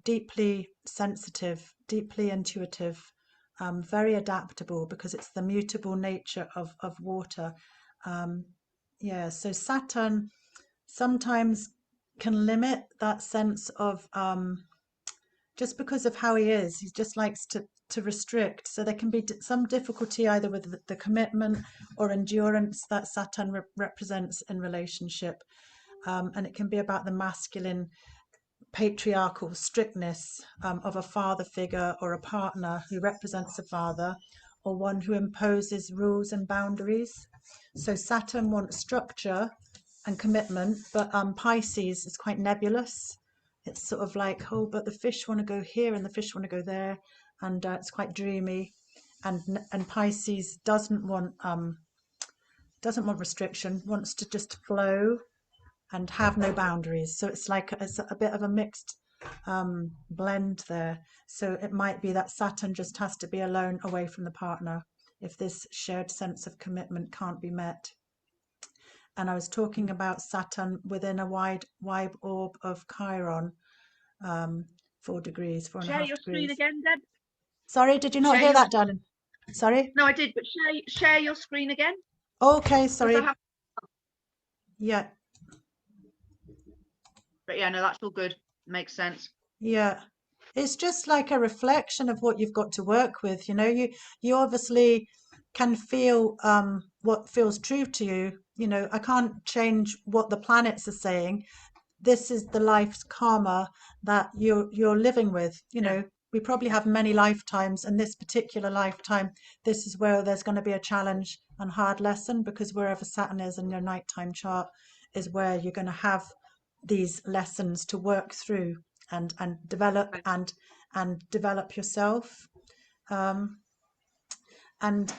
deeply sensitive, deeply intuitive, very adaptable, because it's the mutable nature of water. Yeah, so Saturn sometimes can limit that sense of, just because of how he is, he just likes to restrict. So there can be some difficulty either with the commitment or endurance that Saturn represents in relationship. And it can be about the masculine patriarchal strictness of a father figure or a partner who represents a father, or one who imposes rules and boundaries. So Saturn wants structure and commitment, but Pisces is quite nebulous. It's sort of like, oh, but the fish want to go here and the fish want to go there, and it's quite dreamy. And Pisces doesn't want restriction, wants to just flow and have no boundaries. So it's like it's a bit of a mixed blend there. So it might be that Saturn just has to be alone, away from the partner, if this shared sense of commitment can't be met. And I was talking about Saturn within a wide orb of Chiron, 4 degrees, 4.5 degrees. Share your screen again, Deb. Sorry, did you not Share hear your, that, darling? Sorry? no, I did, but share your screen again, Okay, because I sorry. have, Yeah, but yeah, no, that's all good. Makes sense. yeah. It's just like a reflection of what you've got to work with. You know, you obviously can feel what feels true to you. You know, I can't change what the planets are saying. This is the life's karma that you're living with. You Yeah. know, we probably have many lifetimes, and this particular lifetime, this is where there's going to be a challenge and hard lesson, because wherever Saturn is in your nighttime chart is where you're going to have these lessons to work through and develop Okay. and develop yourself. Um, and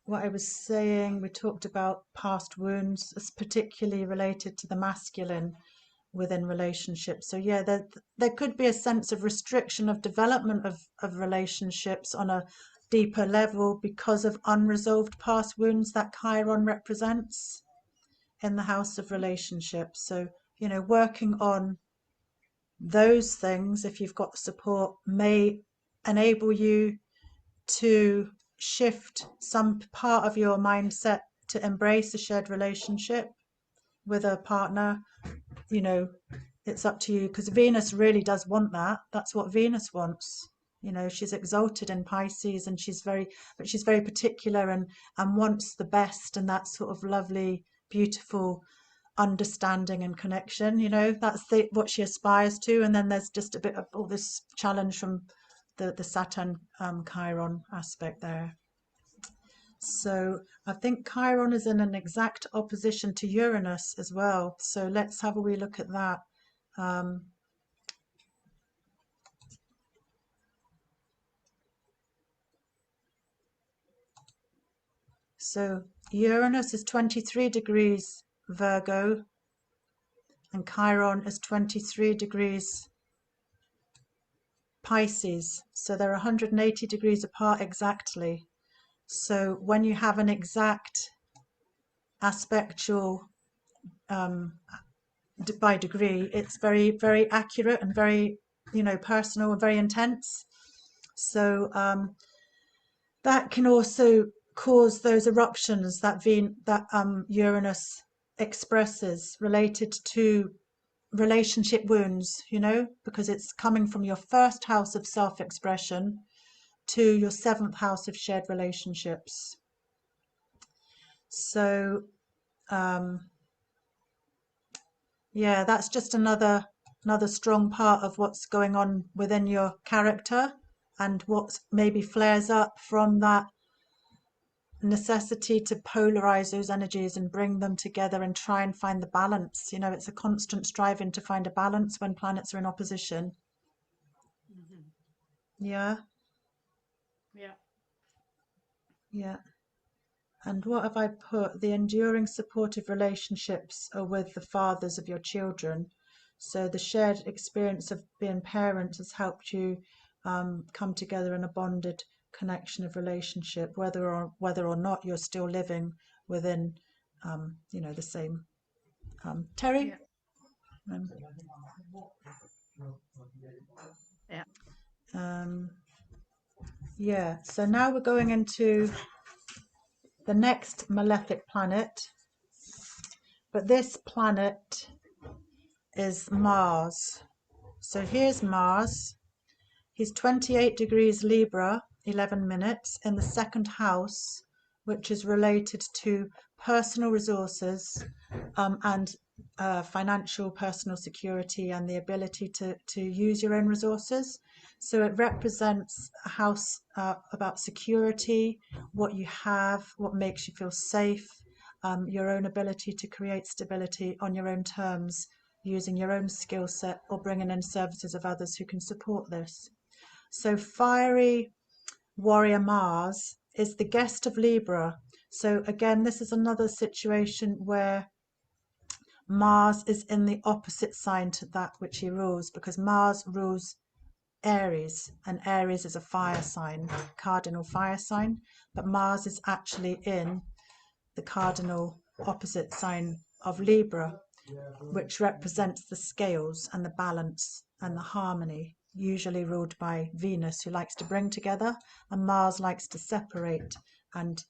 what I was saying, we talked about past wounds, as particularly related to the masculine within relationships. So yeah, there could be a sense of restriction of development of relationships on a deeper level because of unresolved past wounds that Chiron represents in the house of relationships. So, you know, working on those things, if you've got support, may enable you to shift some part of your mindset to embrace a shared relationship with a partner. You know, it's up to you, because Venus really does want that. That's what Venus wants. You know, she's exalted in Pisces, and she's very particular and wants the best, and that sort of lovely, beautiful understanding and connection. You know, that's what she aspires to. And then there's just a bit of all this challenge from the Saturn Chiron aspect there. So I think Chiron is in an exact opposition to Uranus as well. So let's have a wee look at that. So Uranus is 23 degrees Virgo, and Chiron is 23 degrees Pisces. So they're 180 degrees apart exactly. So when you have an exact aspectual by degree, it's very, very accurate and very, you know, personal and very intense. So that can also cause those eruptions that Uranus expresses related to relationship wounds, you know, because it's coming from your first house of self-expression to your seventh house of shared relationships. So yeah, that's just another strong part of what's going on within your character, and what maybe flares up from that necessity to polarize those energies and bring them together and try and find the balance. You know, it's a constant striving to find a balance when planets are in opposition. Yeah, Yeah. yeah. And what have I put? The enduring supportive relationships are with the fathers of your children. So the shared experience of being parents has helped you come together in a bonded connection of relationship, whether or not you're still living within, you know, the same. Terry? Yeah. Yeah. Yeah. So now we're going into the next malefic planet, but this planet is Mars. So here's Mars. He's 28 degrees Libra, 11 minutes, in the second house, which is related to personal resources and financial personal security and the ability to use your own resources. So it represents a house about security, what you have, what makes you feel safe, your own ability to create stability on your own terms, using your own skill set or bringing in services of others who can support this. So fiery warrior Mars is the guest of Libra. So again, this is another situation where Mars is in the opposite sign to that which he rules, because Mars rules Aries, and Aries is a fire sign, cardinal fire sign, but Mars is actually in the cardinal opposite sign of Libra, which represents the scales and the balance and the harmony, usually ruled by Venus, who likes to bring together, and Mars likes to separate and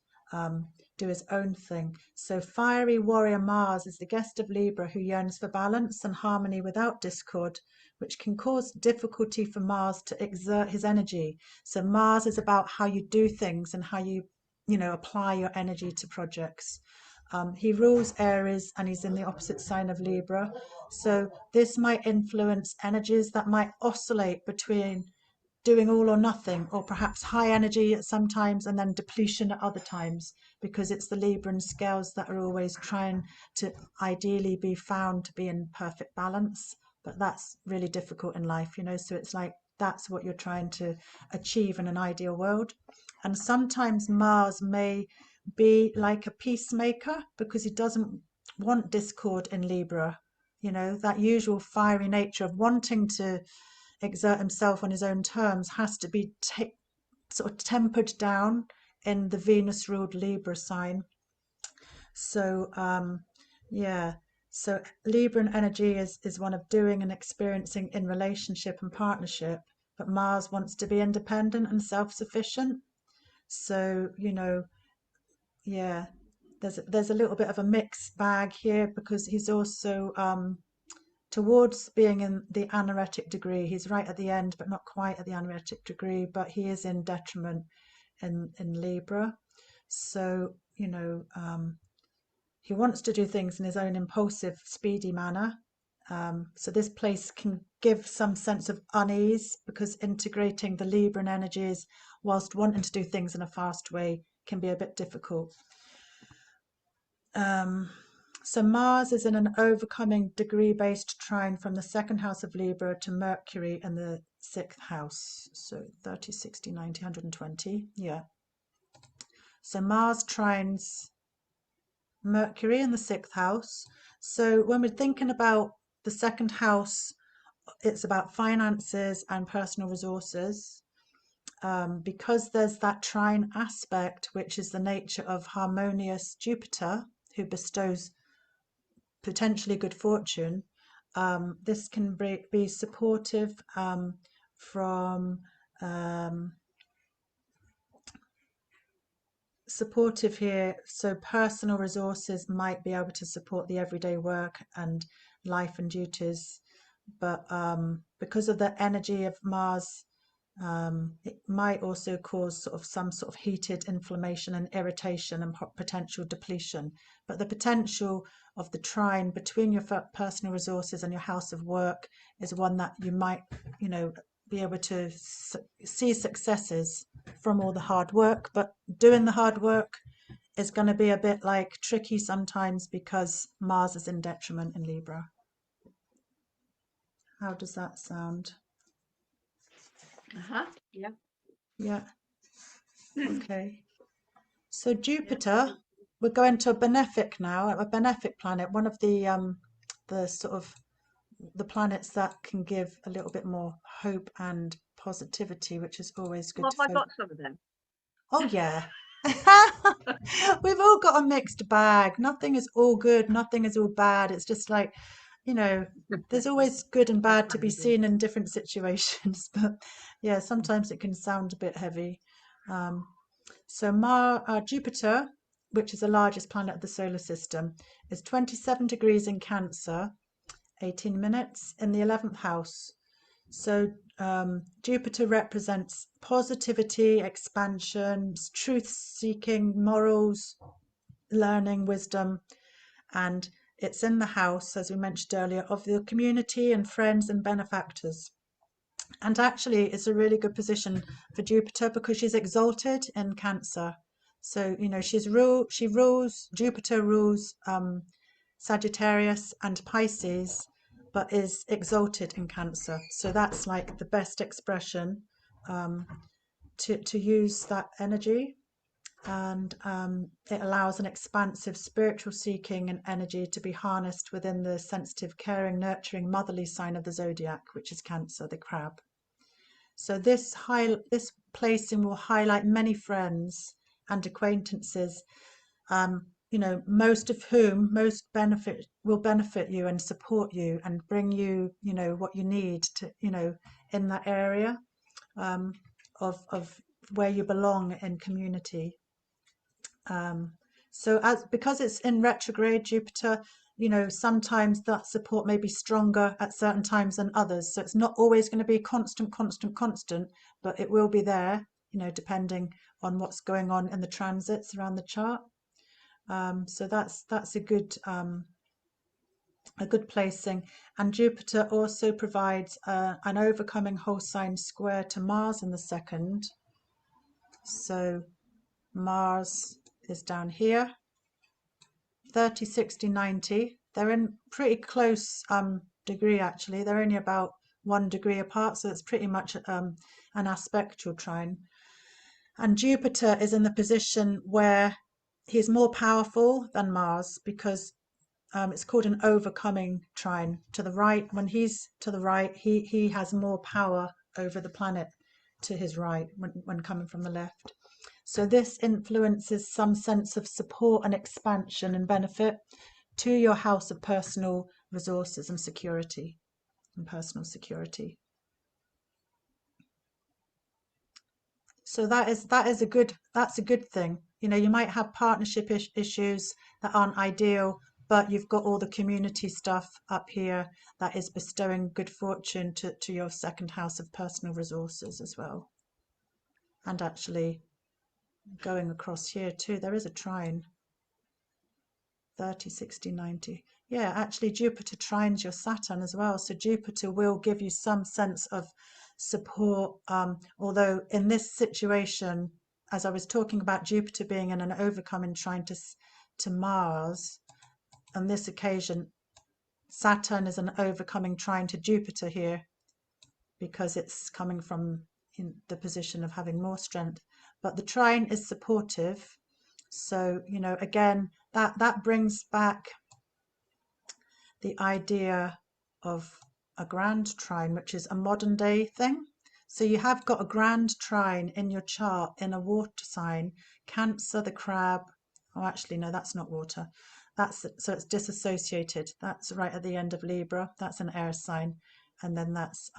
do his own thing. So fiery warrior Mars is the guest of Libra, who yearns for balance and harmony without discord, which can cause difficulty for Mars to exert his energy. So Mars is about how you do things and how you apply your energy to projects. He rules Aries and he's in the opposite sign of Libra. So this might influence energies that might oscillate between doing all or nothing, or perhaps high energy at some times and then depletion at other times, because it's the Libran scales that are always trying to ideally be found to be in perfect balance. But that's really difficult in life, so it's like that's what you're trying to achieve in an ideal world. And sometimes Mars may be like a peacemaker because he doesn't want discord in Libra, that usual fiery nature of wanting to exert himself on his own terms has to be sort of tempered down in the Venus ruled Libra sign. So so Libran energy is one of doing and experiencing in relationship and partnership, but Mars wants to be independent and self-sufficient. So there's a little bit of a mixed bag here, because he's also towards being in the anaretic degree. He's right at the end, but not quite at the anaretic degree, but he is in detriment in Libra. So, he wants to do things in his own impulsive, speedy manner. So this place can give some sense of unease, because integrating the Libran energies whilst wanting to do things in a fast way can be a bit difficult. So Mars is in an overcoming degree-based trine from the second house of Libra to Mercury in the 6th house. So 30, 60, 90, 120. Yeah. So Mars trines Mercury in the 6th house. So when we're thinking about the second house, it's about finances and personal resources. Because there's that trine aspect, which is the nature of harmonious Jupiter, who bestows potentially good fortune, this can be supportive from supportive here. So personal resources might be able to support the everyday work and life and duties, but because of the energy of Mars, it might also cause some sort of heated inflammation and irritation and potential depletion. But the potential of the trine between your personal resources and your house of work is one that you might, be able to see successes from all the hard work. But doing the hard work is going to be a bit tricky sometimes, because Mars is in detriment in Libra. How does that sound? Yeah. Yeah. Okay. So Jupiter, we're going to a benefic now, a benefic planet, one of the sort of the planets that can give a little bit more hope and positivity, which is always good. Well, have I got some of them? Oh yeah. We've all got a mixed bag. Nothing is all good, nothing is all bad. It's just like, there's always good and bad to be seen in different situations. But yeah, sometimes it can sound a bit heavy. So Jupiter, which is the largest planet of the solar system, is 27 degrees in Cancer, 18 minutes in the 11th house. So Jupiter represents positivity, expansion, truth-seeking, morals, learning, wisdom, and it's in the house, as we mentioned earlier, of the community and friends and benefactors. And actually, it's a really good position for Jupiter because she's exalted in Cancer. So, Jupiter rules Sagittarius and Pisces, but is exalted in Cancer. So that's like the best expression to use that energy. And it allows an expansive spiritual seeking and energy to be harnessed within the sensitive, caring, nurturing, motherly sign of the zodiac, which is Cancer, the crab. So this placing will highlight many friends and acquaintances, most of whom will benefit you and support you and bring you, what you need to, in that area of where you belong in community. So because it's in retrograde, Jupiter, you know, sometimes that support may be stronger at certain times than others. So it's not always going to be constant, but it will be there, you know, depending on what's going on in the transits around the chart. So that's a good placing. And Jupiter also provides an overcoming whole sign square to Mars in the second. So Mars is down here, 30, 60, 90. They're in pretty close degree, actually. They're only about 1 degree apart, so it's pretty much an aspectual trine. And Jupiter is in the position where he's more powerful than Mars, because it's called an overcoming trine. To the right, when he's to the right, he has more power over the planet to his right when coming from the left. So this influences some sense of support and expansion and benefit to your house of personal resources and security and personal security. So that's a good thing. You know, you might have partnership issues that aren't ideal, but you've got all the community stuff up here that is bestowing good fortune to your second house of personal resources as well. And actually, going across here too, there is a trine, 30, 60, 90. Yeah, actually Jupiter trines your Saturn as well. So Jupiter will give you some sense of support. Although in this situation, as I was talking about Jupiter being in an overcoming trine to Mars, on this occasion, Saturn is an overcoming trine to Jupiter here, because it's coming from in the position of having more strength. But the trine is supportive. So, you know, again, that brings back the idea of a grand trine, which is a modern day thing. So you have got a grand trine in your chart in a water sign, Cancer, the crab. Oh, actually, no, that's not water. So it's disassociated. That's right at the end of Libra. That's an air sign. And then that's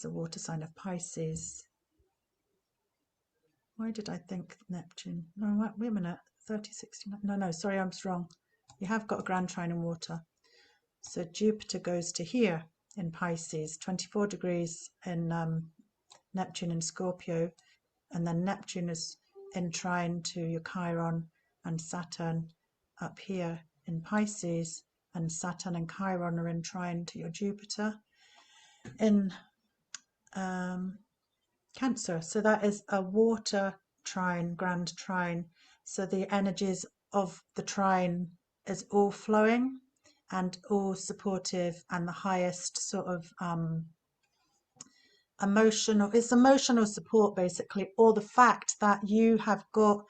the water sign of Pisces. Why did I think Neptune? No, wait a minute. 30, 69. No, sorry, I was wrong. You have got a grand trine in water. So Jupiter goes to here in Pisces, 24 degrees in Neptune and Scorpio. And then Neptune is in trine to your Chiron and Saturn up here in Pisces. And Saturn and Chiron are in trine to your Jupiter in Cancer. So that is a water trine, grand trine. So the energies of the trine is all flowing and all supportive, and the highest sort of emotional support, basically, or the fact that you have got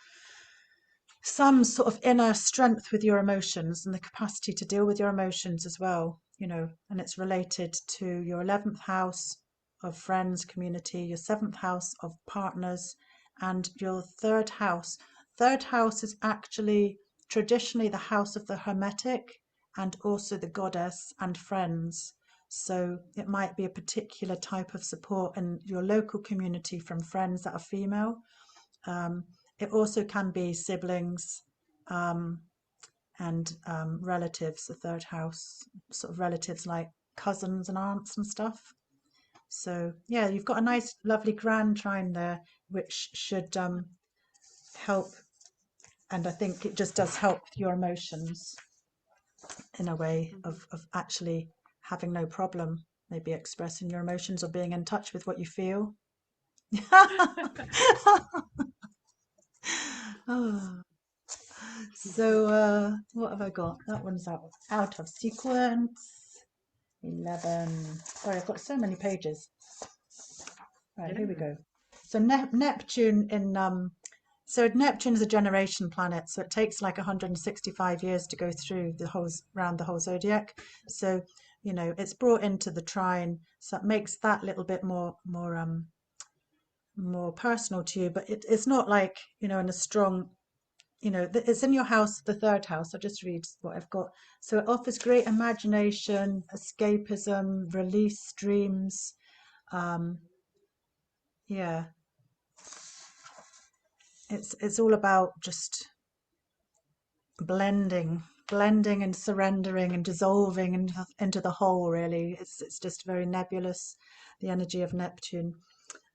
some sort of inner strength with your emotions and the capacity to deal with your emotions as well, you know, and it's related to your 11th house of friends, community, your 7th house of partners, and your 3rd house. 3rd house is actually traditionally the house of the hermetic and also the goddess and friends. So it might be a particular type of support in your local community from friends that are female. It also can be siblings and relatives, the 3rd house, sort of relatives like cousins and aunts and stuff. So yeah, you've got a nice, lovely grand trine there, which should help. And I think it just does help your emotions in a way of actually having no problem, maybe expressing your emotions or being in touch with what you feel. Oh. So what have I got? That one's out of sequence. 11. Sorry, I've got so many pages. Right, here we go. So Neptune so Neptune is a generation planet, so it takes like 165 years to go through around the whole zodiac. So, you know, it's brought into the trine, so it makes that little bit more personal to you. But it's not like, you know, in a strong you know, it's in your house, the third house. I'll just read what I've got. So it offers great imagination, escapism, release, dreams. Um, yeah, it's all about just blending and surrendering and dissolving into the whole. Really, it's just very nebulous, the energy of Neptune.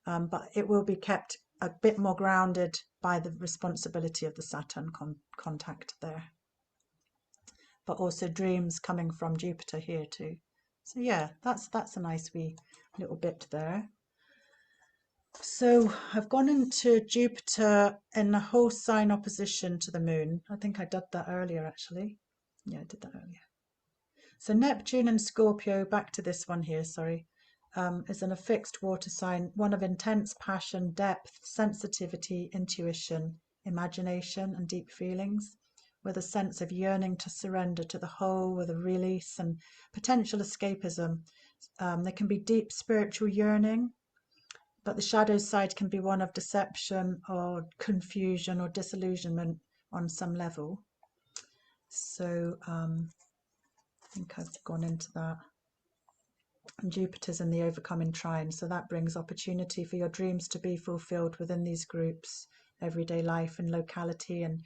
But it will be kept a bit more grounded by the responsibility of the Saturn contact there. But also dreams coming from Jupiter here too. So yeah, that's a nice wee little bit there. So I've gone into Jupiter in a whole sign opposition to the moon. I think I did that earlier actually. Yeah, I did that earlier. So Neptune and Scorpio, back to this one here, sorry, is in a fixed water sign, one of intense passion, depth, sensitivity, intuition, imagination, and deep feelings, with a sense of yearning to surrender to the whole, with a release and potential escapism. There can be deep spiritual yearning, but the shadow side can be one of deception or confusion or disillusionment on some level. So I think I've gone into that. And Jupiter's in the overcoming trine, so that brings opportunity for your dreams to be fulfilled within these groups, everyday life and locality and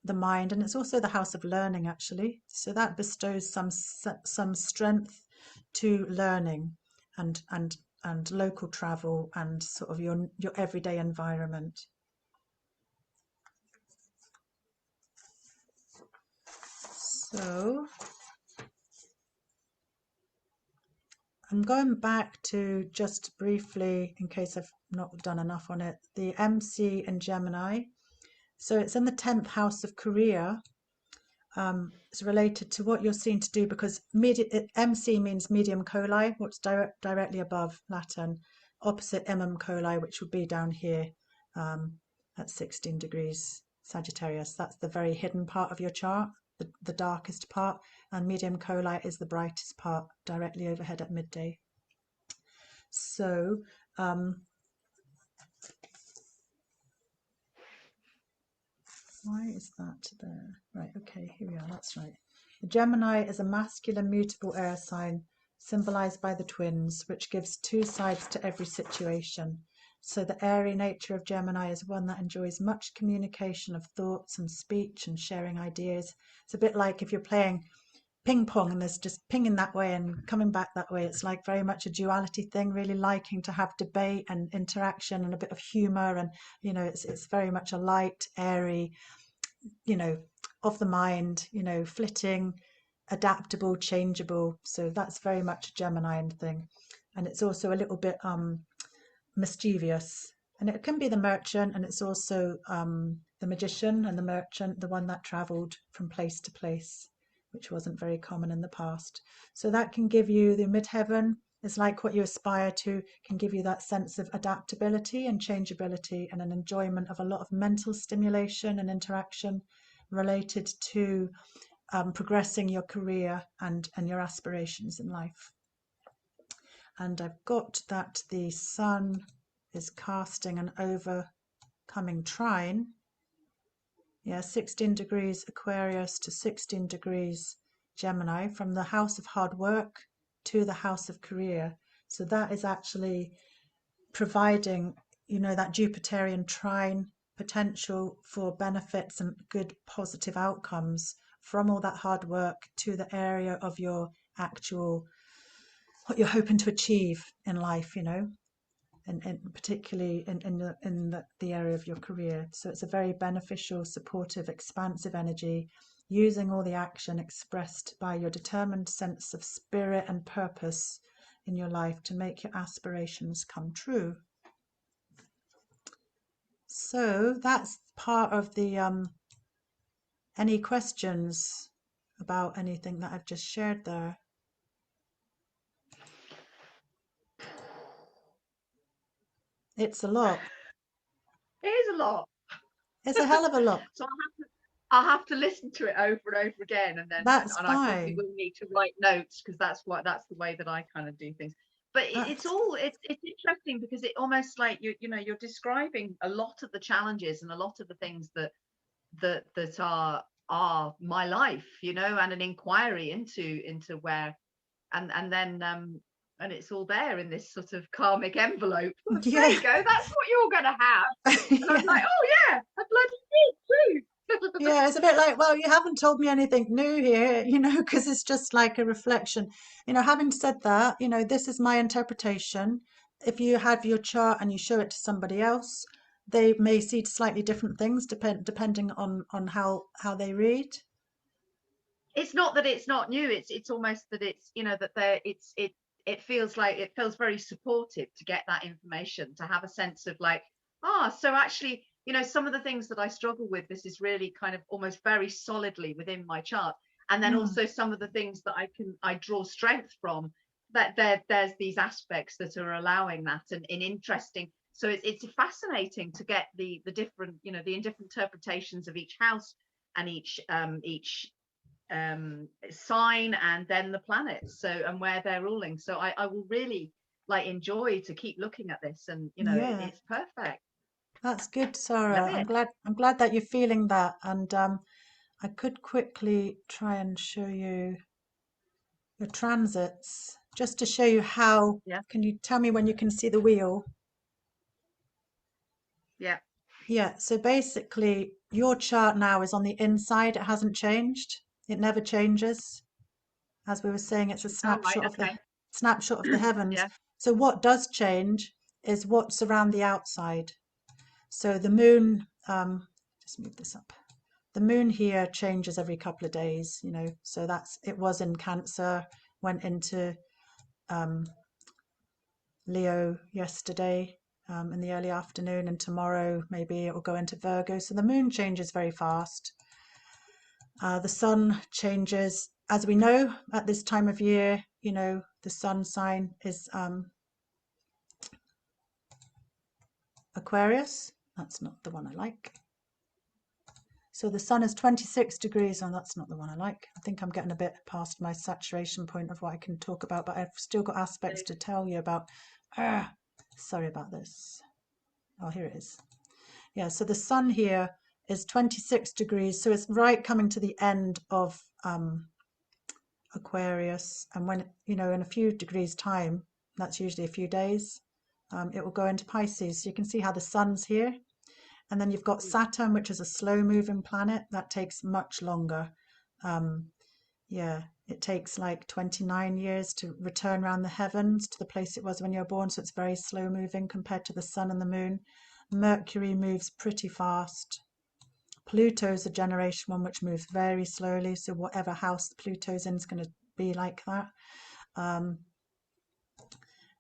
the mind. And it's also the house of learning, actually. So that bestows some strength to learning and local travel and sort of your everyday environment. So I'm going back to just briefly, in case I've not done enough on it, the MC in Gemini. So it's in the 10th house of career. It's related to what you're seen to do because MC means medium coli, what's directly above Latin, opposite imum coli, which would be down here at 16 degrees Sagittarius. That's the very hidden part of your chart, the darkest part, and medium coli is the brightest part, directly overhead at midday. So why is that there? Right, okay, here we are, that's right. The Gemini is a masculine mutable air sign symbolized by the twins, which gives two sides to every situation. So the airy nature of Gemini is one that enjoys much communication of thoughts and speech and sharing ideas. It's a bit like if you're playing ping pong and there's just pinging that way and coming back that way. It's like very much a duality thing, really liking to have debate and interaction and a bit of humor. And, you know, it's very much a light, airy, you know, of the mind, you know, flitting, adaptable, changeable. So that's very much a Geminian thing. And it's also a little bit mischievous. And it can be the merchant, and it's also the magician and the merchant, the one that traveled from place to place, which wasn't very common in the past. So that can give you the midheaven. It's like what you aspire to, can give you that sense of adaptability and changeability and an enjoyment of a lot of mental stimulation and interaction related to progressing your career and your aspirations in life. And I've got that the sun is casting an overcoming trine. Yeah, 16 degrees Aquarius to 16 degrees Gemini, from the house of hard work to the house of career. So that is actually providing, you know, that Jupiterian trine potential for benefits and good positive outcomes from all that hard work to the area of your actual, what you're hoping to achieve in life, you know, and particularly in the area of your career. So it's a very beneficial, supportive, expansive energy, using all the action expressed by your determined sense of spirit and purpose in your life to make your aspirations come true. So that's part of the any questions about anything that I've just shared there? It's a lot. It is a lot. It's a hell of a lot. So I'll have to listen to it over and over again, and then That's I probably fine. will need to write notes because that's the way that I kind of do things. But it's That's interesting because it almost like you're describing a lot of the challenges and a lot of the things that that are my life, you know, and an inquiry into where, and then and it's all there in this sort of karmic envelope. There Yeah. you go, that's what you're gonna have. And I was Yeah. like, oh yeah, I bloody did too. Yeah, it's a bit like, well, you haven't told me anything new here, because it's just like a reflection. Having said that, this is my interpretation. If you have your chart and you show it to somebody else, they may see slightly different things depending on how they read. It's not that it's not new, it's almost that it's, you know, that there it feels like, it feels very supportive to get that information, to have a sense of like, so actually, you know, some of the things that I struggle with, this is really kind of almost very solidly within my chart. And then Mm, also some of the things that I draw strength from, that there's these aspects that are allowing that, and in interesting. So it's fascinating to get the different, you know, the different interpretations of each house and each sign, and then the planets, so, and where they're ruling. So I will really like enjoy to keep looking at this, and you know, yeah, it's perfect. that's good, Love Sarah. I'm it. glad I'm glad that you're feeling that. And I could quickly try and show you your transits just to show you how. Yeah, Can you tell me when you can see the wheel? yeah. Yeah, so basically your chart now is on the inside. It hasn't changed. It never changes. As we were saying, it's a Oh right, okay. snapshot of the heavens. Yeah. So what does change is what's around the outside. So the moon, just move this up. The moon here changes every couple of days, so it was in Cancer, went into um, Leo yesterday in the early afternoon, and tomorrow maybe it will go into Virgo. So the moon changes very fast. The sun changes, as we know, at this time of year. The sun sign is Aquarius. That's not the one I like. So the sun is 26 degrees, and that's not the one I like. I think I'm getting a bit past my saturation point of what I can talk about, but I've still got aspects to tell you about. Sorry about this. Oh, here it is. Yeah, so the sun here is 26 degrees, so it's right coming to the end of Aquarius. And when, in a few degrees time, that's usually a few days, it will go into Pisces. So you can see how the sun's here. And then you've got Saturn, which is a slow moving planet. That takes much longer. Yeah, it takes like 29 years to return around the heavens to the place it was when you were born. So it's very slow moving compared to the sun and the moon. Mercury moves pretty fast. Pluto's a generation one which moves very slowly. So whatever house Pluto's in is going to be like that. And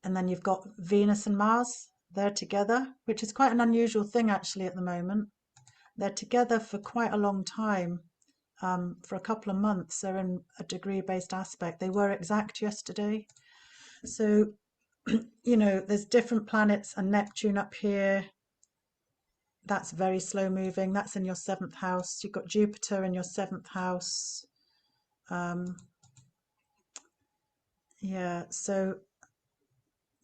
then you've got Venus and Mars. They're together, which is quite an unusual thing actually at the moment. They're together for quite a long time, for a couple of months. They're in a degree-based aspect. They were exact yesterday. So, there's different planets, and Neptune up here. That's very slow moving. That's in your 7th house. You've got Jupiter in your 7th house. Yeah, so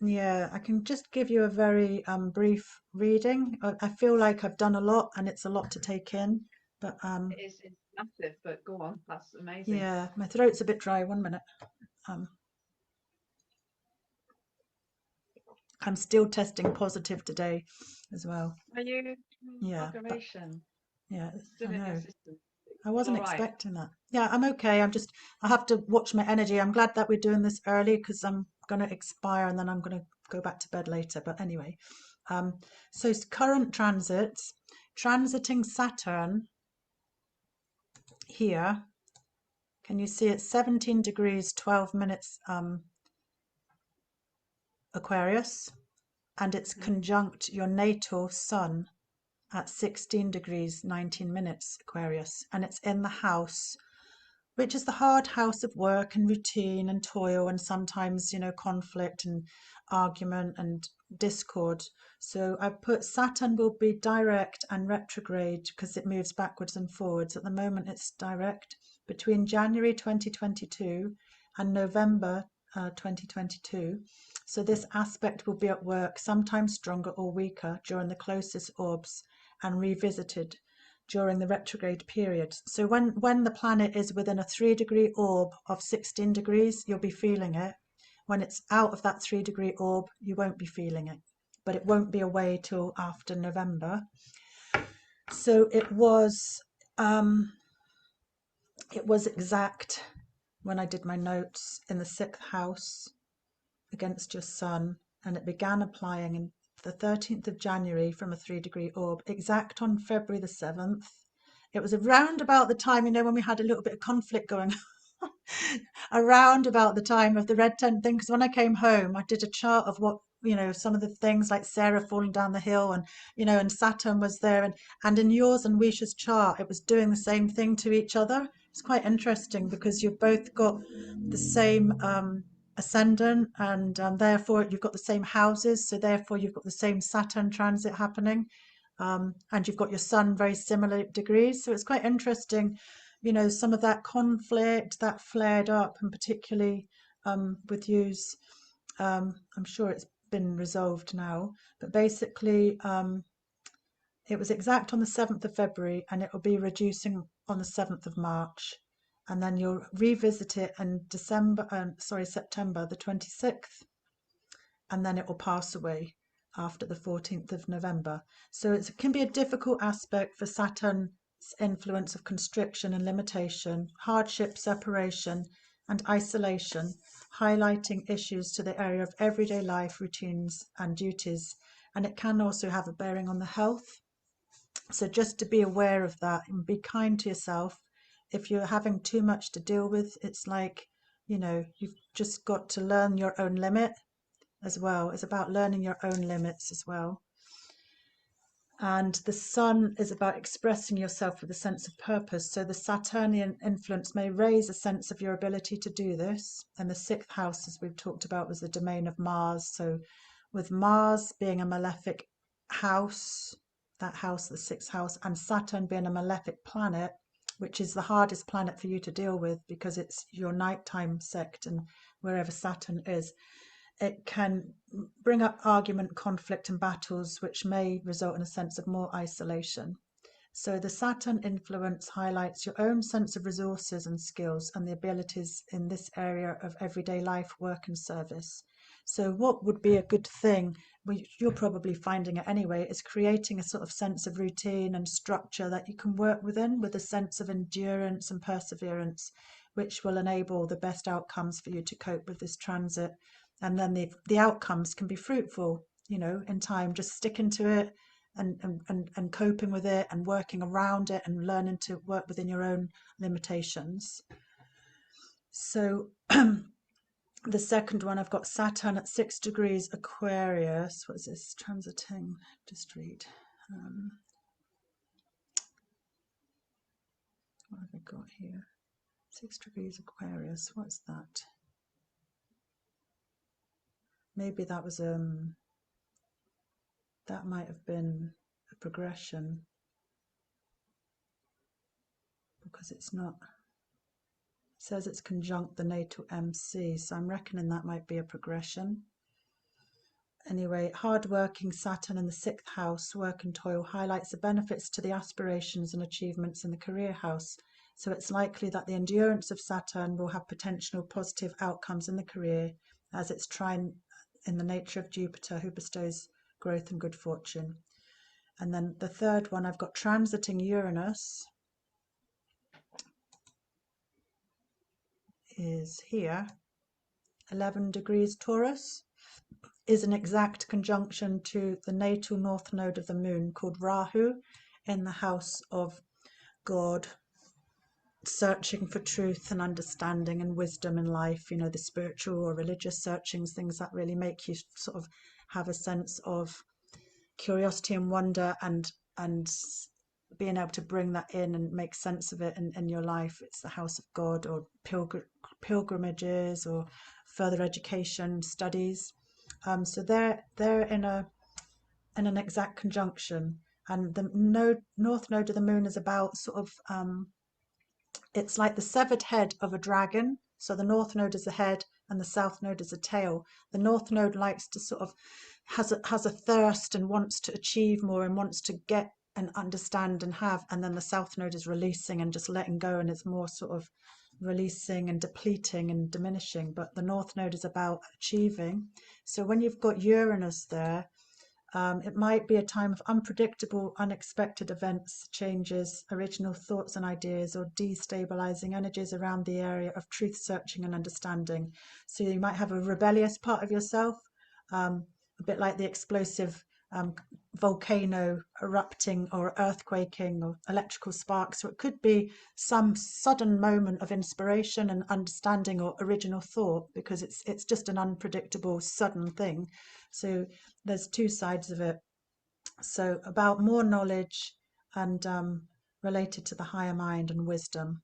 yeah, I can just give you a very brief reading. I feel like I've done a lot and it's a lot to take in, but It's massive, but go on, that's amazing. yeah, my throat's a bit dry. 1 minute. I'm still testing positive today as well. Are you? Yeah, but Buggeration. yeah, Still I in your know. system. I You wasn't all right? expecting that. Yeah, I'm okay. I have to watch my energy. I'm glad that we're doing this early because I'm going to expire and then I'm going to go back to bed later. But anyway, so current transits, transiting Saturn here. Can you see it's 17 degrees, 12 minutes Aquarius, and it's conjunct your natal sun at 16 degrees, 19 minutes Aquarius, and it's in the house, which is the hard house of work and routine and toil and sometimes, conflict and argument and discord. So I put Saturn will be direct and retrograde because it moves backwards and forwards. At the moment, it's direct between January 2022 and November 2022. So this aspect will be at work, sometimes stronger or weaker during the closest orbs, and revisited during the retrograde period. So when the planet is within a 3-degree orb of 16 degrees, you'll be feeling it. When it's out of that 3-degree orb, you won't be feeling it, but it won't be away till after November. So it was exact when I did my notes in the 6th house against your sun, and it began applying in the 13th of January from a 3-degree orb, exact on February the 7th. It was around about the time, you know, when we had a little bit of conflict going on, around about the time of the red tent thing, because when I came home, I did a chart of what, you know, some of the things like Sara falling down the hill, and, you know, and Saturn was there, and in yours and Wisha's chart, it was doing the same thing to each other. It's quite interesting because you've both got the same ascendant, and therefore you've got the same houses, so therefore you've got the same Saturn transit happening, and you've got your sun very similar degrees. So it's quite interesting, you know, some of that conflict that flared up, and particularly with yous. I'm sure it's been resolved now, but basically it was exact on the 7th of February, and it will be reducing on the 7th of March. And then you'll revisit it in September the 26th, and then it will pass away after the 14th of November. So it can be a difficult aspect for Saturn's influence of constriction and limitation, hardship, separation, and isolation, highlighting issues to the area of everyday life, routines, and duties. And it can also have a bearing on the health. So just to be aware of that and be kind to yourself. If you're having too much to deal with, it's like, you know, you've just got to learn your own limit as well. It's about learning your own limits as well. And the sun is about expressing yourself with a sense of purpose. So the Saturnian influence may raise a sense of your ability to do this. And the 6th house, as we've talked about, was the domain of Mars. So with Mars being a malefic house, that house, the 6th house, and Saturn being a malefic planet, which is the hardest planet for you to deal with because it's your nighttime sect, and wherever Saturn is, it can bring up argument, conflict, and battles, which may result in a sense of more isolation. So the Saturn influence highlights your own sense of resources and skills and the abilities in this area of everyday life, work, and service. So what would be a good thing, well, you're probably finding it anyway, is creating a sort of sense of routine and structure that you can work within, with a sense of endurance and perseverance, which will enable the best outcomes for you to cope with this transit. And then the outcomes can be fruitful, you know, in time. Just sticking to it and coping with it and working around it and learning to work within your own limitations. So the second one, I've got Saturn at 6 degrees Aquarius. What is this? Transiting. Just read. What have I got here? 6 degrees Aquarius. What's that? Maybe that was that might have been a progression, because it's not. It says it's conjunct the natal MC, so I'm reckoning that might be a progression. Anyway, hard-working Saturn in the 6th house, work and toil, highlights the benefits to the aspirations and achievements in the career house. So it's likely that the endurance of Saturn will have potential positive outcomes in the career, as it's trine in the nature of Jupiter, who bestows growth and good fortune. And then the third one, I've got transiting Uranus, is here, 11 degrees Taurus, is an exact conjunction to the natal north node of the moon, called Rahu, in the house of God, searching for truth and understanding and wisdom in life, you know, the spiritual or religious searchings, things that really make you sort of have a sense of curiosity and wonder, and being able to bring that in and make sense of it in your life. It's the house of God, or pilgrimages, or further education, studies. So they're in an exact conjunction, and the north node of the moon is about sort of it's like the severed head of a dragon. So the north node is a head and the south node is a tail. The north node likes to sort of has a thirst and wants to achieve more and wants to get and understand and have, and then the south node is releasing and just letting go, and it's more sort of releasing and depleting and diminishing, but the north node is about achieving. So when you've got Uranus there, it might be a time of unpredictable, unexpected events, changes, original thoughts and ideas, or destabilizing energies around the area of truth searching and understanding. So you might have a rebellious part of yourself, a bit like the explosive volcano erupting or earthquaking or electrical sparks. So it could be some sudden moment of inspiration and understanding or original thought, because it's just an unpredictable, sudden thing. So there's two sides of it. So about more knowledge and related to the higher mind and wisdom.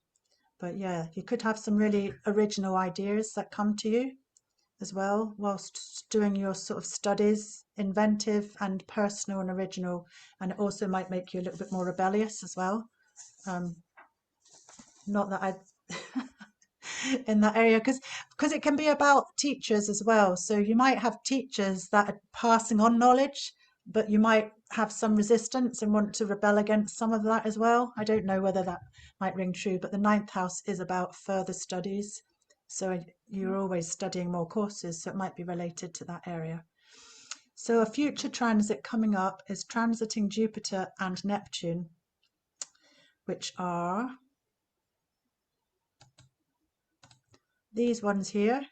But yeah, you could have some really original ideas that come to you as well whilst doing your sort of studies, inventive and personal and original. And it also might make you a little bit more rebellious as well. Not that I in that area, because it can be about teachers as well. So you might have teachers that are passing on knowledge, but you might have some resistance and want to rebel against some of that as well. I don't know whether that might ring true, but the ninth house is about further studies. So you're always studying more courses, so it might be related to that area. So a future transit coming up is transiting Jupiter and Neptune, which are these ones here.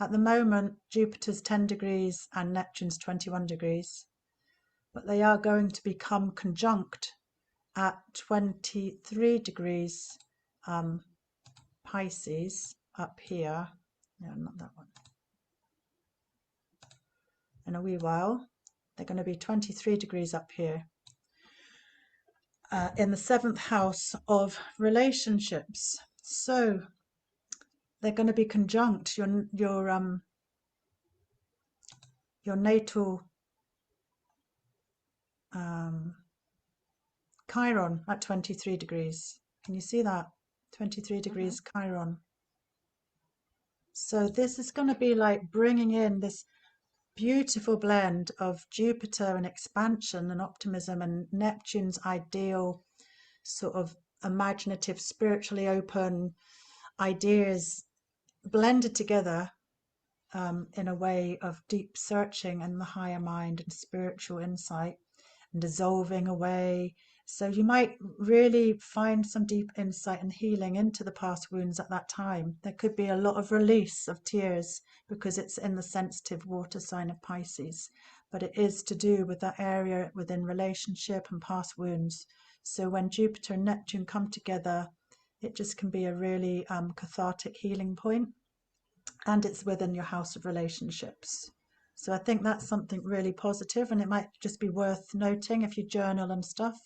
At the moment, Jupiter's 10 degrees and Neptune's 21 degrees, but they are going to become conjunct at 23 degrees Pisces up here. No, not that one. In a wee while, they're going to be 23 degrees up here. In the 7th house of relationships. So they're going to be conjunct your natal Chiron at 23 degrees. Can you see that? 23 degrees Chiron. So this is going to be like bringing in this beautiful blend of Jupiter and expansion and optimism, and Neptune's ideal sort of imaginative, spiritually open ideas blended together in a way of deep searching and the higher mind and spiritual insight and dissolving away. So you might really find some deep insight and healing into the past wounds at that time. There could be a lot of release of tears because it's in the sensitive water sign of Pisces, but it is to do with that area within relationship and past wounds. So when Jupiter and Neptune come together, it just can be a really cathartic healing point, and it's within your house of relationships. So I think that's something really positive, and it might just be worth noting if you journal and stuff,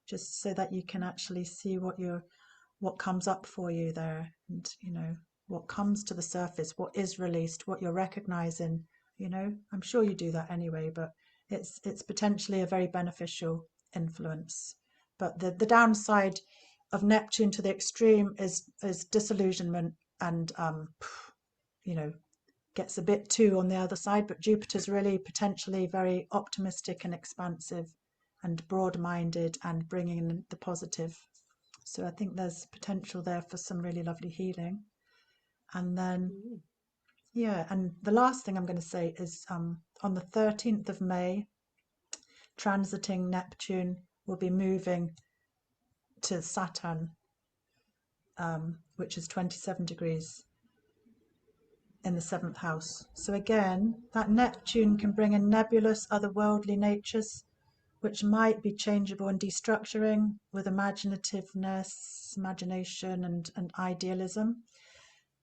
just so that you can actually see what comes up for you there, and what comes to the surface, what is released, what you're recognizing. I'm sure you do that anyway, but it's potentially a very beneficial influence. But the downside of Neptune to the extreme is disillusionment and gets a bit too on the other side. But Jupiter's really potentially very optimistic and expansive and broad-minded and bringing in the positive. So I think there's potential there for some really lovely healing. And then and the last thing I'm going to say is on the 13th of May, transiting Neptune will be moving to Saturn, which is 27 degrees in the 7th house. So again, that Neptune can bring in nebulous otherworldly natures, which might be changeable and destructuring with imaginativeness, imagination and idealism.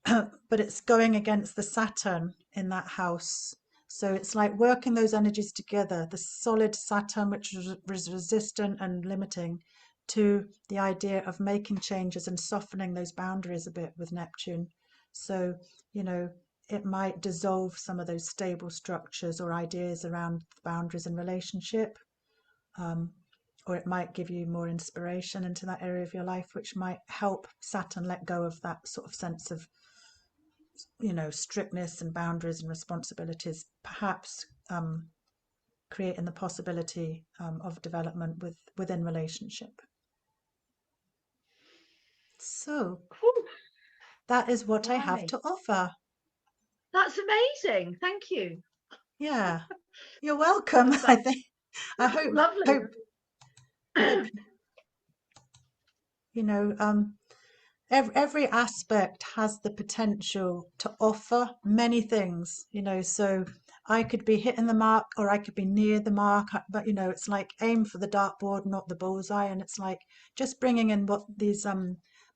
But it's going against the Saturn in that house. So it's like working those energies together, the solid Saturn, which is resistant and limiting, to the idea of making changes and softening those boundaries a bit with Neptune. So, it might dissolve some of those stable structures or ideas around boundaries in relationship, or it might give you more inspiration into that area of your life, which might help Saturn let go of that sort of sense of, strictness and boundaries and responsibilities, perhaps creating the possibility of development within relationship. So Whew, that is what I have blimey. to offer. That's amazing. Thank you. Yeah, you're welcome. I think I hope Lovely. hope you know every aspect has the potential to offer many things, so I could be hitting the mark or I could be near the mark, but it's like aim for the dartboard, not the bullseye. And it's like just bringing in what these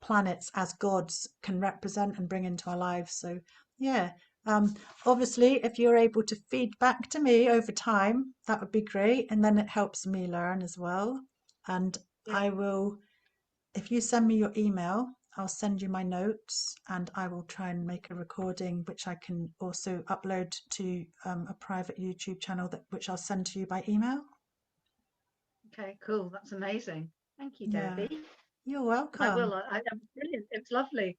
planets as gods can represent and bring into our lives. So yeah, obviously if you're able to feed back to me over time, that would be great, and then it helps me learn as well. And Yeah. I will, if you send me your email, I'll send you my notes, and I will try and make a recording which I can also upload to a private YouTube channel which I'll send to you by email. Okay, cool. That's amazing. Thank you, Yeah, Debbie. you're I welcome. will. I'm brilliant. It's lovely.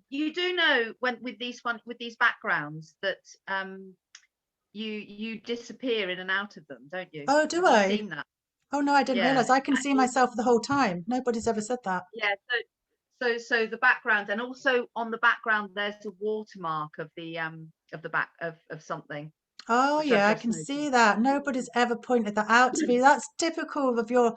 You do know when with these backgrounds that you disappear in and out of them, don't you? Oh, do Have you I? seen that? Oh no, I didn't Yeah. realize I can see myself the whole time. Nobody's ever said that. Yeah. So the background, and also on the background there's a watermark of the back of something, Oh which I've yeah, I just can noticed. see that. Nobody's ever pointed that out to me. That's typical of your